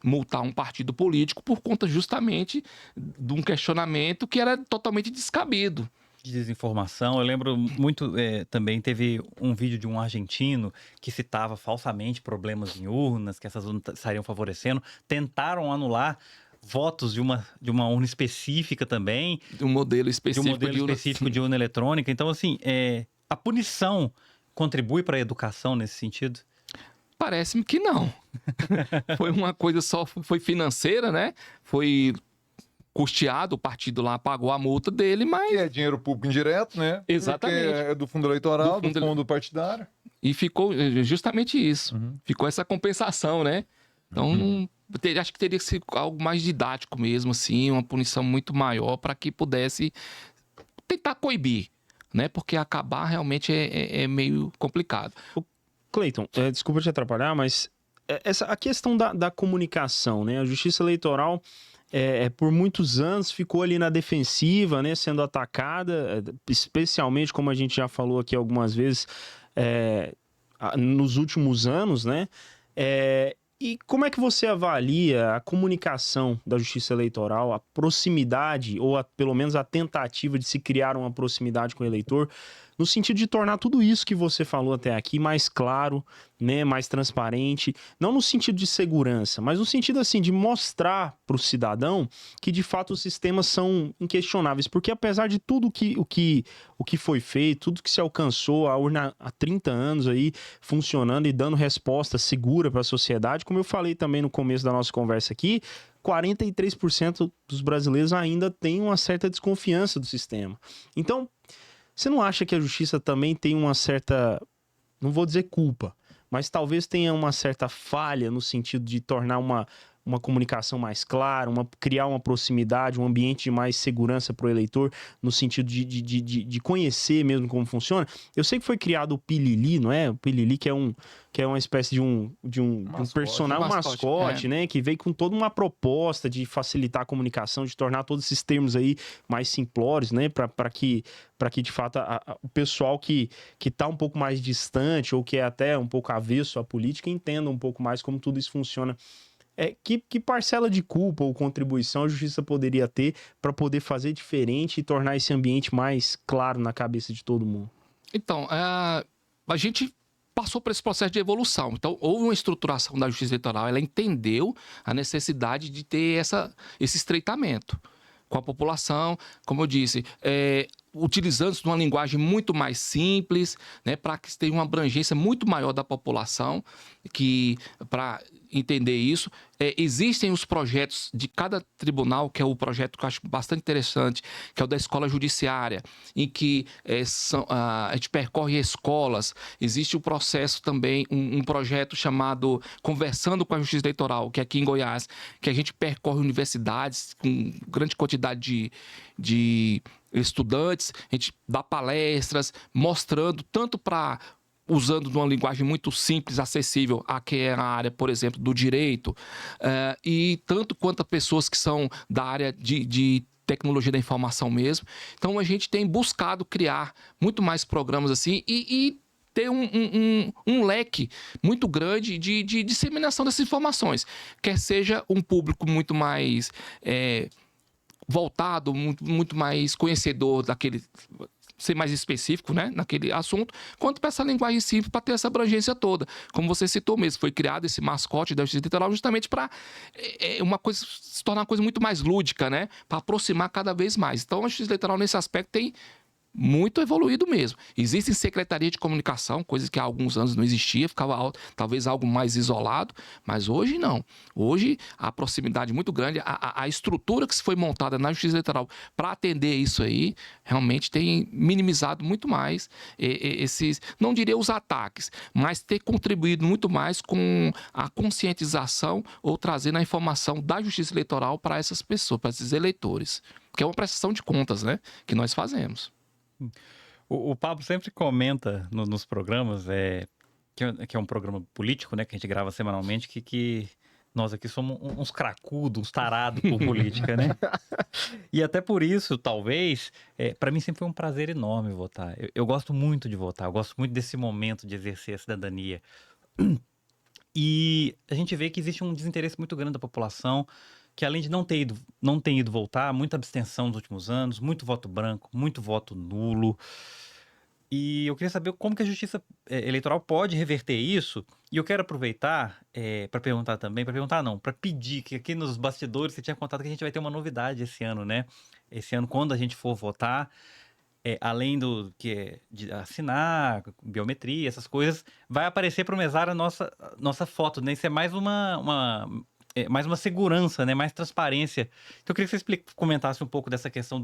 multar um partido político por conta justamente de um questionamento que era totalmente descabido. De desinformação, eu lembro muito, também teve um vídeo de um argentino que citava falsamente problemas em urnas, que essas urnas estariam favorecendo, tentaram anular votos de uma urna específica também. De um modelo específico de urna eletrônica. Então, assim, a punição contribui para a educação nesse sentido? Parece-me que não. Foi uma coisa só, foi financeira, né? Foi custeado, o partido lá pagou a multa dele, mas... Que é dinheiro público indireto, né? Exatamente. Porque é do fundo eleitoral, do Do fundo partidário. E ficou justamente isso. Ficou essa compensação, né? Então, acho que teria que ser algo mais didático mesmo, assim, uma punição muito maior para que pudesse tentar coibir, né? Porque acabar realmente é meio complicado. Cleiton, desculpa te atrapalhar, mas a questão da comunicação, né? A Justiça Eleitoral, por muitos anos, ficou ali na defensiva, né? Sendo atacada, especialmente, como a gente já falou aqui algumas vezes, nos últimos anos, né? E como é que você avalia a comunicação da Justiça Eleitoral, a proximidade, ou pelo menos a tentativa de se criar uma proximidade com o eleitor, no sentido de tornar tudo isso que você falou até aqui mais claro, né, mais transparente, não no sentido de segurança, mas no sentido assim de mostrar para o cidadão que de fato os sistemas são inquestionáveis, porque apesar de tudo o que foi feito, tudo que se alcançou, a urna há 30 anos aí funcionando e dando resposta segura para a sociedade, como eu falei também no começo da nossa conversa aqui, 43% dos brasileiros ainda têm uma certa desconfiança do sistema. Então, você não acha que a justiça também tem uma certa, não vou dizer culpa, mas talvez tenha uma certa falha no sentido de tornar uma comunicação mais clara, criar uma proximidade, um ambiente de mais segurança para o eleitor, no sentido de conhecer mesmo como funciona? Eu sei que foi criado o Pilili, não é? O Pilili que é uma espécie de um personagem, um mascote, né? Que veio com toda uma proposta de facilitar a comunicação, de tornar todos esses termos aí mais simplórios, né? Para que de fato o pessoal que está um pouco mais distante ou que é até um pouco avesso à política entenda um pouco mais como tudo isso funciona. Que parcela de culpa ou contribuição a justiça poderia ter para poder fazer diferente e tornar esse ambiente mais claro na cabeça de todo mundo? Então, a gente passou por esse processo de evolução. Então, houve uma estruturação da justiça eleitoral, ela entendeu a necessidade de ter esse estreitamento com a população, como eu disse, utilizando-se de uma linguagem muito mais simples, né, para que tenha uma abrangência muito maior da população, para entender isso. Existem os projetos de cada tribunal, que é o projeto que eu acho bastante interessante, que é o da escola judiciária, em que a gente percorre escolas. Existe o processo também, um projeto chamado Conversando com a Justiça Eleitoral, que é aqui em Goiás, que a gente percorre universidades com grande quantidade de estudantes, a gente dá palestras, mostrando tanto usando uma linguagem muito simples, acessível, a que é a área, por exemplo, do direito, e tanto quanto a pessoas que são da área de tecnologia da informação mesmo. Então, a gente tem buscado criar muito mais programas assim e ter um leque muito grande de disseminação dessas informações, quer seja um público muito mais voltado, muito mais conhecedor daquele, ser mais específico, né, naquele assunto, quanto para essa linguagem simples, para ter essa abrangência toda. Como você citou mesmo, foi criado esse mascote da Justiça Eleitoral justamente para se tornar uma coisa muito mais lúdica, né, para aproximar cada vez mais. Então, a Justiça Eleitoral, nesse aspecto, tem muito evoluído mesmo. Existem secretaria de comunicação, coisas que há alguns anos não existia, ficava talvez algo mais isolado, mas hoje não. Hoje a proximidade muito grande, a estrutura que se foi montada na Justiça Eleitoral para atender isso aí, realmente tem minimizado muito mais esses, não diria os ataques, mas ter contribuído muito mais com a conscientização ou trazendo a informação da Justiça Eleitoral para essas pessoas, para esses eleitores, que é uma prestação de contas, né, que nós fazemos. O Pablo sempre comenta nos programas, que é um programa político, né, que a gente grava semanalmente, que nós aqui somos uns cracudos, uns tarados por política, né? E até por isso, talvez, para mim sempre foi um prazer enorme votar. Eu gosto muito de votar, eu gosto muito desse momento de exercer a cidadania. E a gente vê que existe um desinteresse muito grande da população, que além de não ter ido votar, muita abstenção nos últimos anos, muito voto branco, muito voto nulo. E eu queria saber como que a Justiça Eleitoral pode reverter isso. E eu quero aproveitar para perguntar também, para pedir, que aqui nos bastidores você tinha contado que a gente vai ter uma novidade esse ano, né? Esse ano, quando a gente for votar, além do que de assinar, biometria, essas coisas, vai aparecer para o mesário a nossa foto, né? Isso é mais uma mais uma segurança, né? Mais transparência. Então, eu queria que você comentasse um pouco dessa questão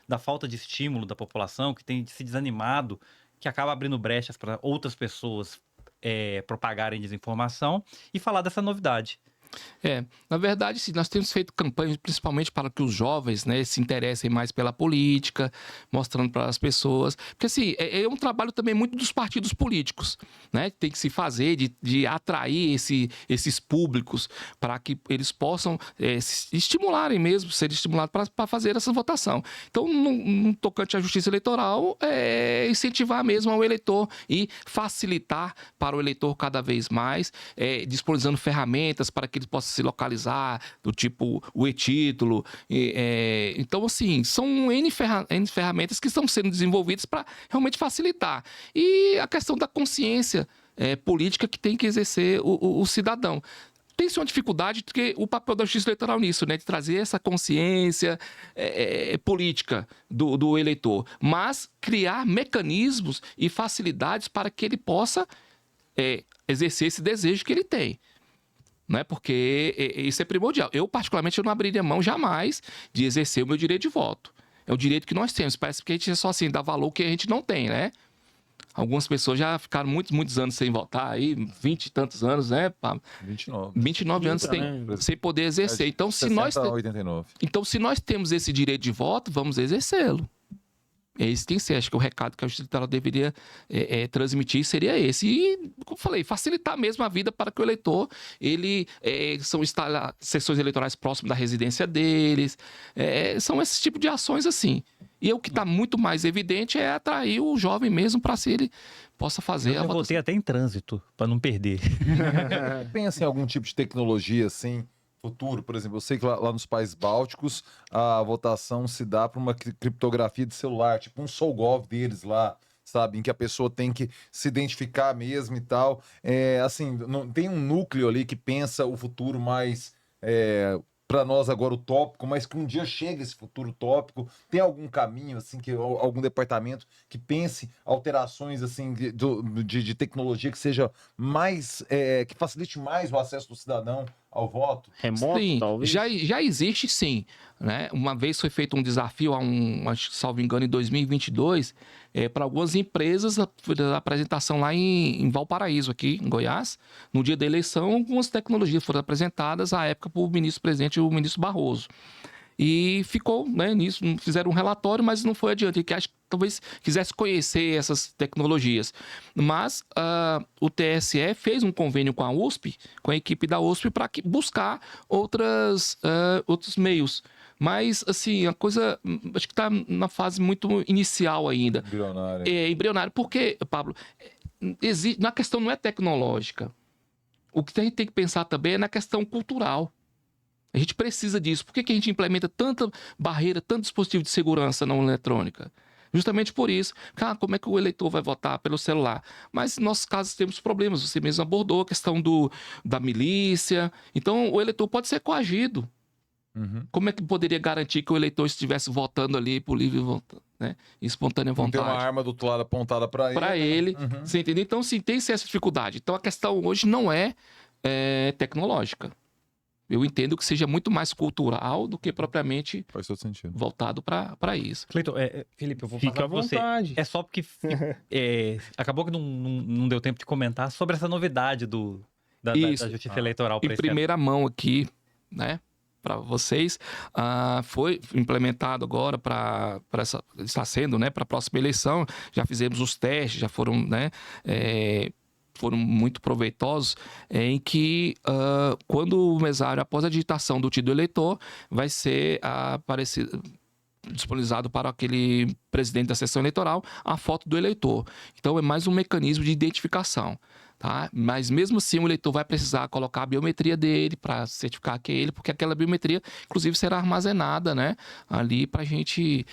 da falta de estímulo da população, que tem se desanimado, que acaba abrindo brechas para outras pessoas propagarem desinformação, e falar dessa novidade. Na verdade, sim, nós temos feito campanhas principalmente para que os jovens, né, se interessem mais pela política, mostrando para as pessoas. Porque, assim, é um trabalho também muito dos partidos políticos, né? Tem que se fazer de atrair esses públicos para que eles possam se estimularem mesmo, serem estimulados para fazer essa votação. Então, no tocante à justiça eleitoral, incentivar mesmo ao eleitor e facilitar para o eleitor cada vez mais, disponibilizando ferramentas para que ele possa se localizar, do tipo o e-título. Então, assim, são N ferramentas que estão sendo desenvolvidas para realmente facilitar. E a questão da consciência política que tem que exercer o cidadão. Tem-se uma dificuldade, porque o papel da justiça eleitoral nisso, né? De trazer essa consciência política do eleitor, mas criar mecanismos e facilidades para que ele possa exercer esse desejo que ele tem. Né? Porque isso é primordial. Eu, particularmente, eu não abriria mão jamais de exercer o meu direito de voto. É o direito que nós temos. Parece que a gente é só assim, dá valor que a gente não tem, né? Algumas pessoas já ficaram muitos anos sem votar, aí 20 e tantos anos, né? 29 anos sem poder exercer. Então, se nós 89. Então, se nós temos esse direito de voto, vamos exercê-lo. Esse tem que ser, acho que o recado que a justiça eleitoral deveria transmitir seria esse. E, como eu falei, facilitar mesmo a vida para que o eleitor, são sessões eleitorais próximas da residência deles, são esse tipo de ações assim. E o que está muito mais evidente é atrair o jovem mesmo para se ele possa fazer a votação. Eu voltei até em trânsito, para não perder. Pensa em algum tipo de tecnologia assim, futuro, por exemplo, eu sei que lá nos países bálticos a votação se dá para uma criptografia de celular, tipo um SolGov deles lá, sabe, em que a pessoa tem que se identificar mesmo e tal. Assim, não tem um núcleo ali que pensa o futuro mais para nós agora utópico, mas que um dia chegue esse futuro utópico. Tem algum caminho, assim, algum departamento que pense alterações assim de tecnologia que seja mais, que facilite mais o acesso do cidadão ao voto? Remoto, sim, talvez? Já existe, sim. Né? Uma vez foi feito um desafio, acho que, salvo engano, em 2022, para algumas empresas, a apresentação lá em Valparaíso, aqui em Goiás. No dia da eleição, algumas tecnologias foram apresentadas à época para o ministro-presidente, o ministro Barroso. E ficou, né, nisso, fizeram um relatório, mas não foi adiante, que acho que talvez quisesse conhecer essas tecnologias. Mas o TSE fez um convênio com a USP, com a equipe da USP, para buscar outros meios. Mas, assim, a coisa, acho que está na fase muito inicial ainda. Embrionário. Porque, Pablo, a questão não é tecnológica. O que a gente tem que pensar também é na questão cultural. A gente precisa disso. Por que a gente implementa tanta barreira, tanto dispositivo de segurança na urna eletrônica? Justamente por isso. Como é que o eleitor vai votar pelo celular? Mas, em nossos casos, temos problemas. Você mesmo abordou a questão da milícia. Então, o eleitor pode ser coagido. Uhum. Como é que poderia garantir que o eleitor estivesse votando ali por livre vontade, né? Espontânea vontade? Tem uma arma do outro lado apontada para ele. Para ele. Uhum. Você entendeu? Então, sim, tem essa dificuldade. Então, a questão hoje não é tecnológica. Eu entendo que seja muito mais cultural do que propriamente faz todo sentido. Voltado para isso. Cleiton, Felipe, eu vou Fica falar à pra você. vontade. É só porque acabou que não deu tempo de comentar sobre essa novidade da Justiça Eleitoral. Em primeira mão aqui, né, para vocês, foi implementado agora está sendo, né, para a próxima eleição. Já fizemos os testes, já foram, né, foram muito proveitosos, em que quando o mesário, após a digitação do título do eleitor, vai ser disponibilizado para aquele presidente da sessão eleitoral a foto do eleitor. Então, é mais um mecanismo de identificação. Tá? Mas mesmo assim o eleitor vai precisar colocar a biometria dele para certificar que é ele, porque aquela biometria, inclusive, será armazenada, né, ali para a gente,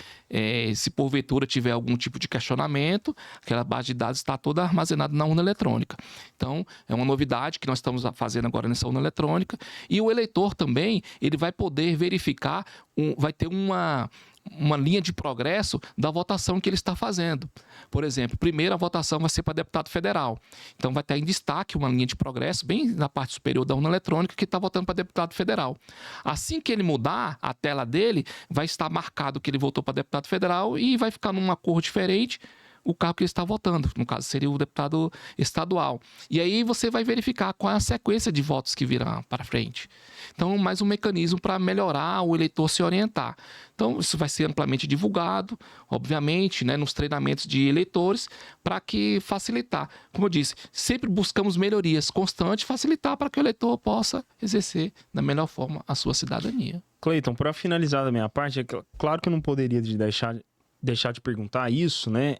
se porventura tiver algum tipo de questionamento, aquela base de dados está toda armazenada na urna eletrônica. Então, é uma novidade que nós estamos fazendo agora nessa urna eletrônica. E o eleitor também, ele vai poder verificar, vai ter uma linha de progresso da votação que ele está fazendo. Por exemplo, primeiro a votação vai ser para deputado federal. Então vai ter em destaque uma linha de progresso bem na parte superior da urna eletrônica que está votando para deputado federal. Assim que ele mudar a tela dele, vai estar marcado que ele votou para deputado federal e vai ficar numa cor diferente o cargo que ele está votando. No caso, seria o deputado estadual. E aí você vai verificar qual é a sequência de votos que virão para frente. Então, mais um mecanismo para melhorar o eleitor se orientar. Então, isso vai ser amplamente divulgado, obviamente, né, nos treinamentos de eleitores, para que facilitar. Como eu disse, sempre buscamos melhorias constantes, facilitar para que o eleitor possa exercer da melhor forma a sua cidadania. Cleiton, para finalizar da minha parte, claro que eu não poderia deixar de perguntar isso, né?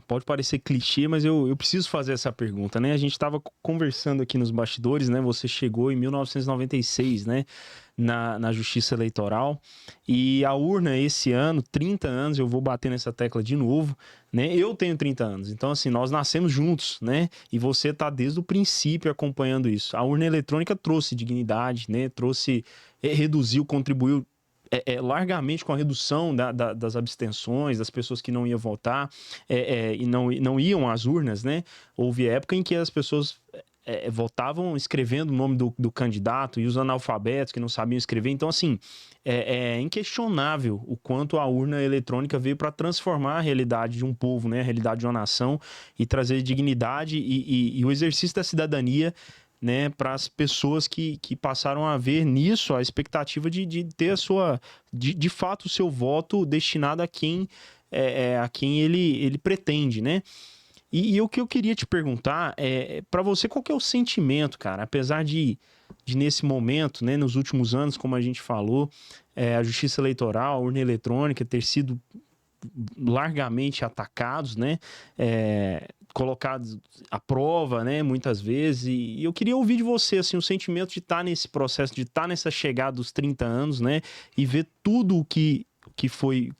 Pode parecer clichê, mas eu preciso fazer essa pergunta, né? A gente estava conversando aqui nos bastidores, né? Você chegou em 1996, né? Na Justiça Eleitoral, e a urna esse ano, 30 anos, eu vou bater nessa tecla de novo, né? Eu tenho 30 anos, então assim, nós nascemos juntos, né? E você tá desde o princípio acompanhando isso. A urna eletrônica trouxe dignidade, né? Reduziu, contribuiu largamente com a redução das abstenções, das pessoas que não iam votar e não iam às urnas, né? Houve época em que as pessoas votavam escrevendo o nome do candidato e os analfabetos que não sabiam escrever. Então, assim, é inquestionável o quanto a urna eletrônica veio para transformar a realidade de um povo, né? A realidade de uma nação e trazer dignidade e o exercício da cidadania, né, para as pessoas que passaram a ver nisso a expectativa de ter de fato o seu voto destinado a quem ele pretende, né? E o que eu queria te perguntar para você, qual que é o sentimento, cara, apesar de nesse momento, né, nos últimos anos, como a gente falou, a Justiça Eleitoral, a urna eletrônica ter sido largamente atacados, né? Colocados à prova, né? Muitas vezes. E eu queria ouvir de você, assim, o sentimento de estar nesse processo, de estar nessa chegada dos 30 anos, né? E ver tudo que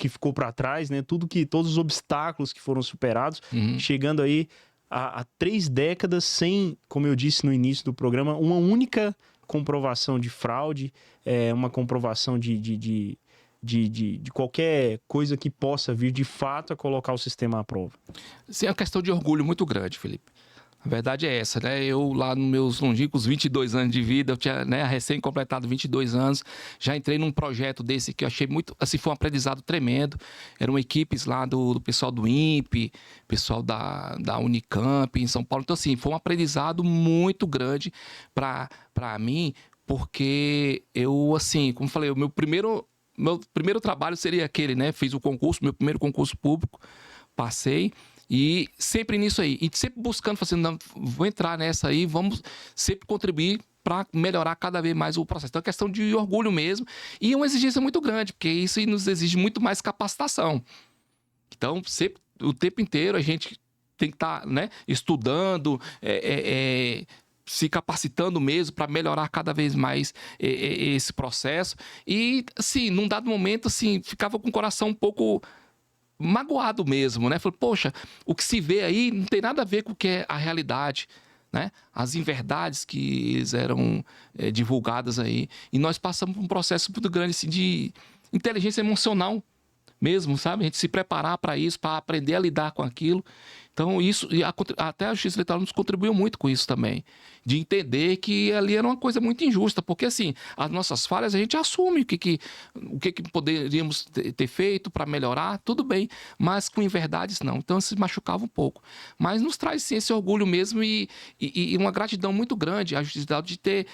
ficou para trás, né? Todos os obstáculos que foram superados, chegando aí a 3 décadas sem, como eu disse no início do programa, uma única comprovação de fraude, uma comprovação de qualquer coisa que possa vir de fato a colocar o sistema à prova. Isso é uma questão de orgulho muito grande, Felipe. A verdade é essa, né? Eu lá nos meus longínquos 22 anos de vida, eu tinha, né, recém-completado 22 anos, já entrei num projeto desse que eu achei muito, assim, foi um aprendizado tremendo. Eram equipes lá do pessoal do INPE, pessoal da Unicamp em São Paulo. Então, assim, foi um aprendizado muito grande para mim, porque eu, assim, como falei, meu primeiro trabalho seria aquele, né? Fiz o concurso, meu primeiro concurso público, passei, e sempre nisso aí. E sempre buscando, fazendo, não, vou entrar nessa aí, vamos sempre contribuir para melhorar cada vez mais o processo. Então é questão de orgulho mesmo, e uma exigência muito grande, porque isso nos exige muito mais capacitação. Então, sempre, o tempo inteiro, a gente tem que estar, né, estudando, se capacitando mesmo para melhorar cada vez mais esse processo. E, assim, num dado momento, assim, ficava com o coração um pouco magoado mesmo, né? Falei, poxa, o que se vê aí não tem nada a ver com o que é a realidade, né? As inverdades que eram divulgadas aí. E nós passamos por um processo muito grande, assim, de inteligência emocional mesmo, sabe? A gente se preparar para isso, para aprender a lidar com aquilo. Então, isso, até a Justiça Eleitoral nos contribuiu muito com isso também, de entender que ali era uma coisa muito injusta, porque, assim, as nossas falhas a gente assume o que poderíamos ter feito para melhorar, tudo bem, mas com inverdades não. Então, se machucava um pouco. Mas nos traz, sim, esse orgulho mesmo e uma gratidão muito grande à Justiça Eleitoral de ter...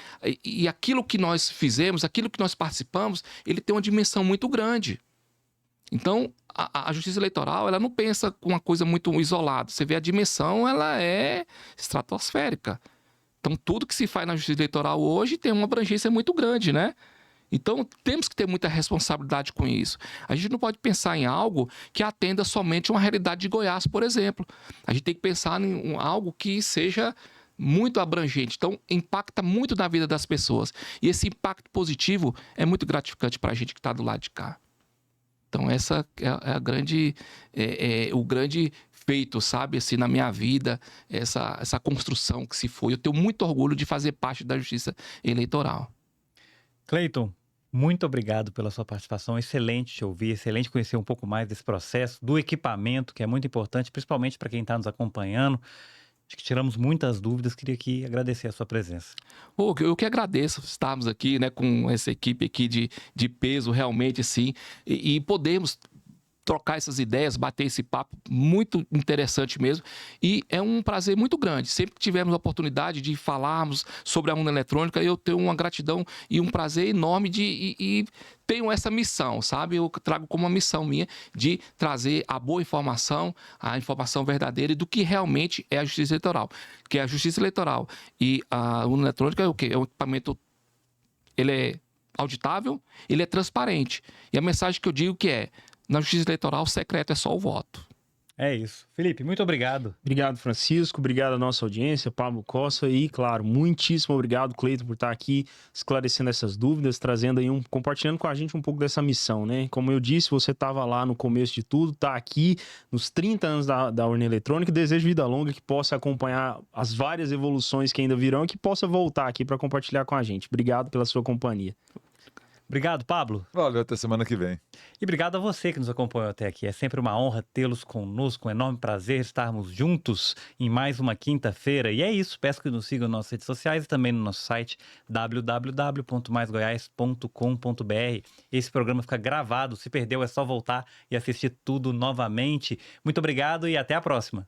E aquilo que nós fizemos, aquilo que nós participamos, ele tem uma dimensão muito grande. Então, a Justiça Eleitoral, ela não pensa com uma coisa muito isolada. Você vê a dimensão, ela é estratosférica. Então, tudo que se faz na Justiça Eleitoral hoje tem uma abrangência muito grande, né? Então, temos que ter muita responsabilidade com isso. A gente não pode pensar em algo que atenda somente uma realidade de Goiás, por exemplo. A gente tem que pensar em algo que seja muito abrangente. Então, impacta muito na vida das pessoas. E esse impacto positivo é muito gratificante para a gente que está do lado de cá. Então, essa é o grande feito, sabe, assim, na minha vida, essa construção que se foi. Eu tenho muito orgulho de fazer parte da Justiça Eleitoral. Cleiton, muito obrigado pela sua participação. Excelente te ouvir, excelente conhecer um pouco mais desse processo, do equipamento, que é muito importante, principalmente para quem está nos acompanhando. Acho que tiramos muitas dúvidas, queria aqui agradecer a sua presença. Pô, eu que agradeço estarmos aqui, né, com essa equipe aqui de peso, realmente, assim, e podemos trocar essas ideias, bater esse papo muito interessante mesmo. E é um prazer muito grande. Sempre que tivermos a oportunidade de falarmos sobre a urna eletrônica, eu tenho uma gratidão e um prazer enorme e tenho essa missão, sabe? Eu trago como uma missão minha de trazer a boa informação, a informação verdadeira e do que realmente é a justiça eleitoral. Que a justiça eleitoral e a urna eletrônica é o quê? É um equipamento, ele é auditável, ele é transparente. E a mensagem que eu digo que é: na justiça eleitoral, o secreto é só o voto. É isso. Felipe, muito obrigado. Obrigado, Francisco. Obrigado à nossa audiência, Pablo Costa. E, claro, muitíssimo obrigado, Cleiton, por estar aqui esclarecendo essas dúvidas, trazendo aí compartilhando com a gente um pouco dessa missão, né? Como eu disse, você estava lá no começo de tudo, está aqui nos 30 anos da urna eletrônica. Desejo vida longa, que possa acompanhar as várias evoluções que ainda virão e que possa voltar aqui para compartilhar com a gente. Obrigado pela sua companhia. Obrigado, Pablo. Valeu, até semana que vem. E obrigado a você que nos acompanhou até aqui. É sempre uma honra tê-los conosco, um enorme prazer estarmos juntos em mais uma quinta-feira. E é isso, peço que nos sigam nas nossas redes sociais e também no nosso site www.maisgoias.com.br. Esse programa fica gravado, se perdeu é só voltar e assistir tudo novamente. Muito obrigado e até a próxima.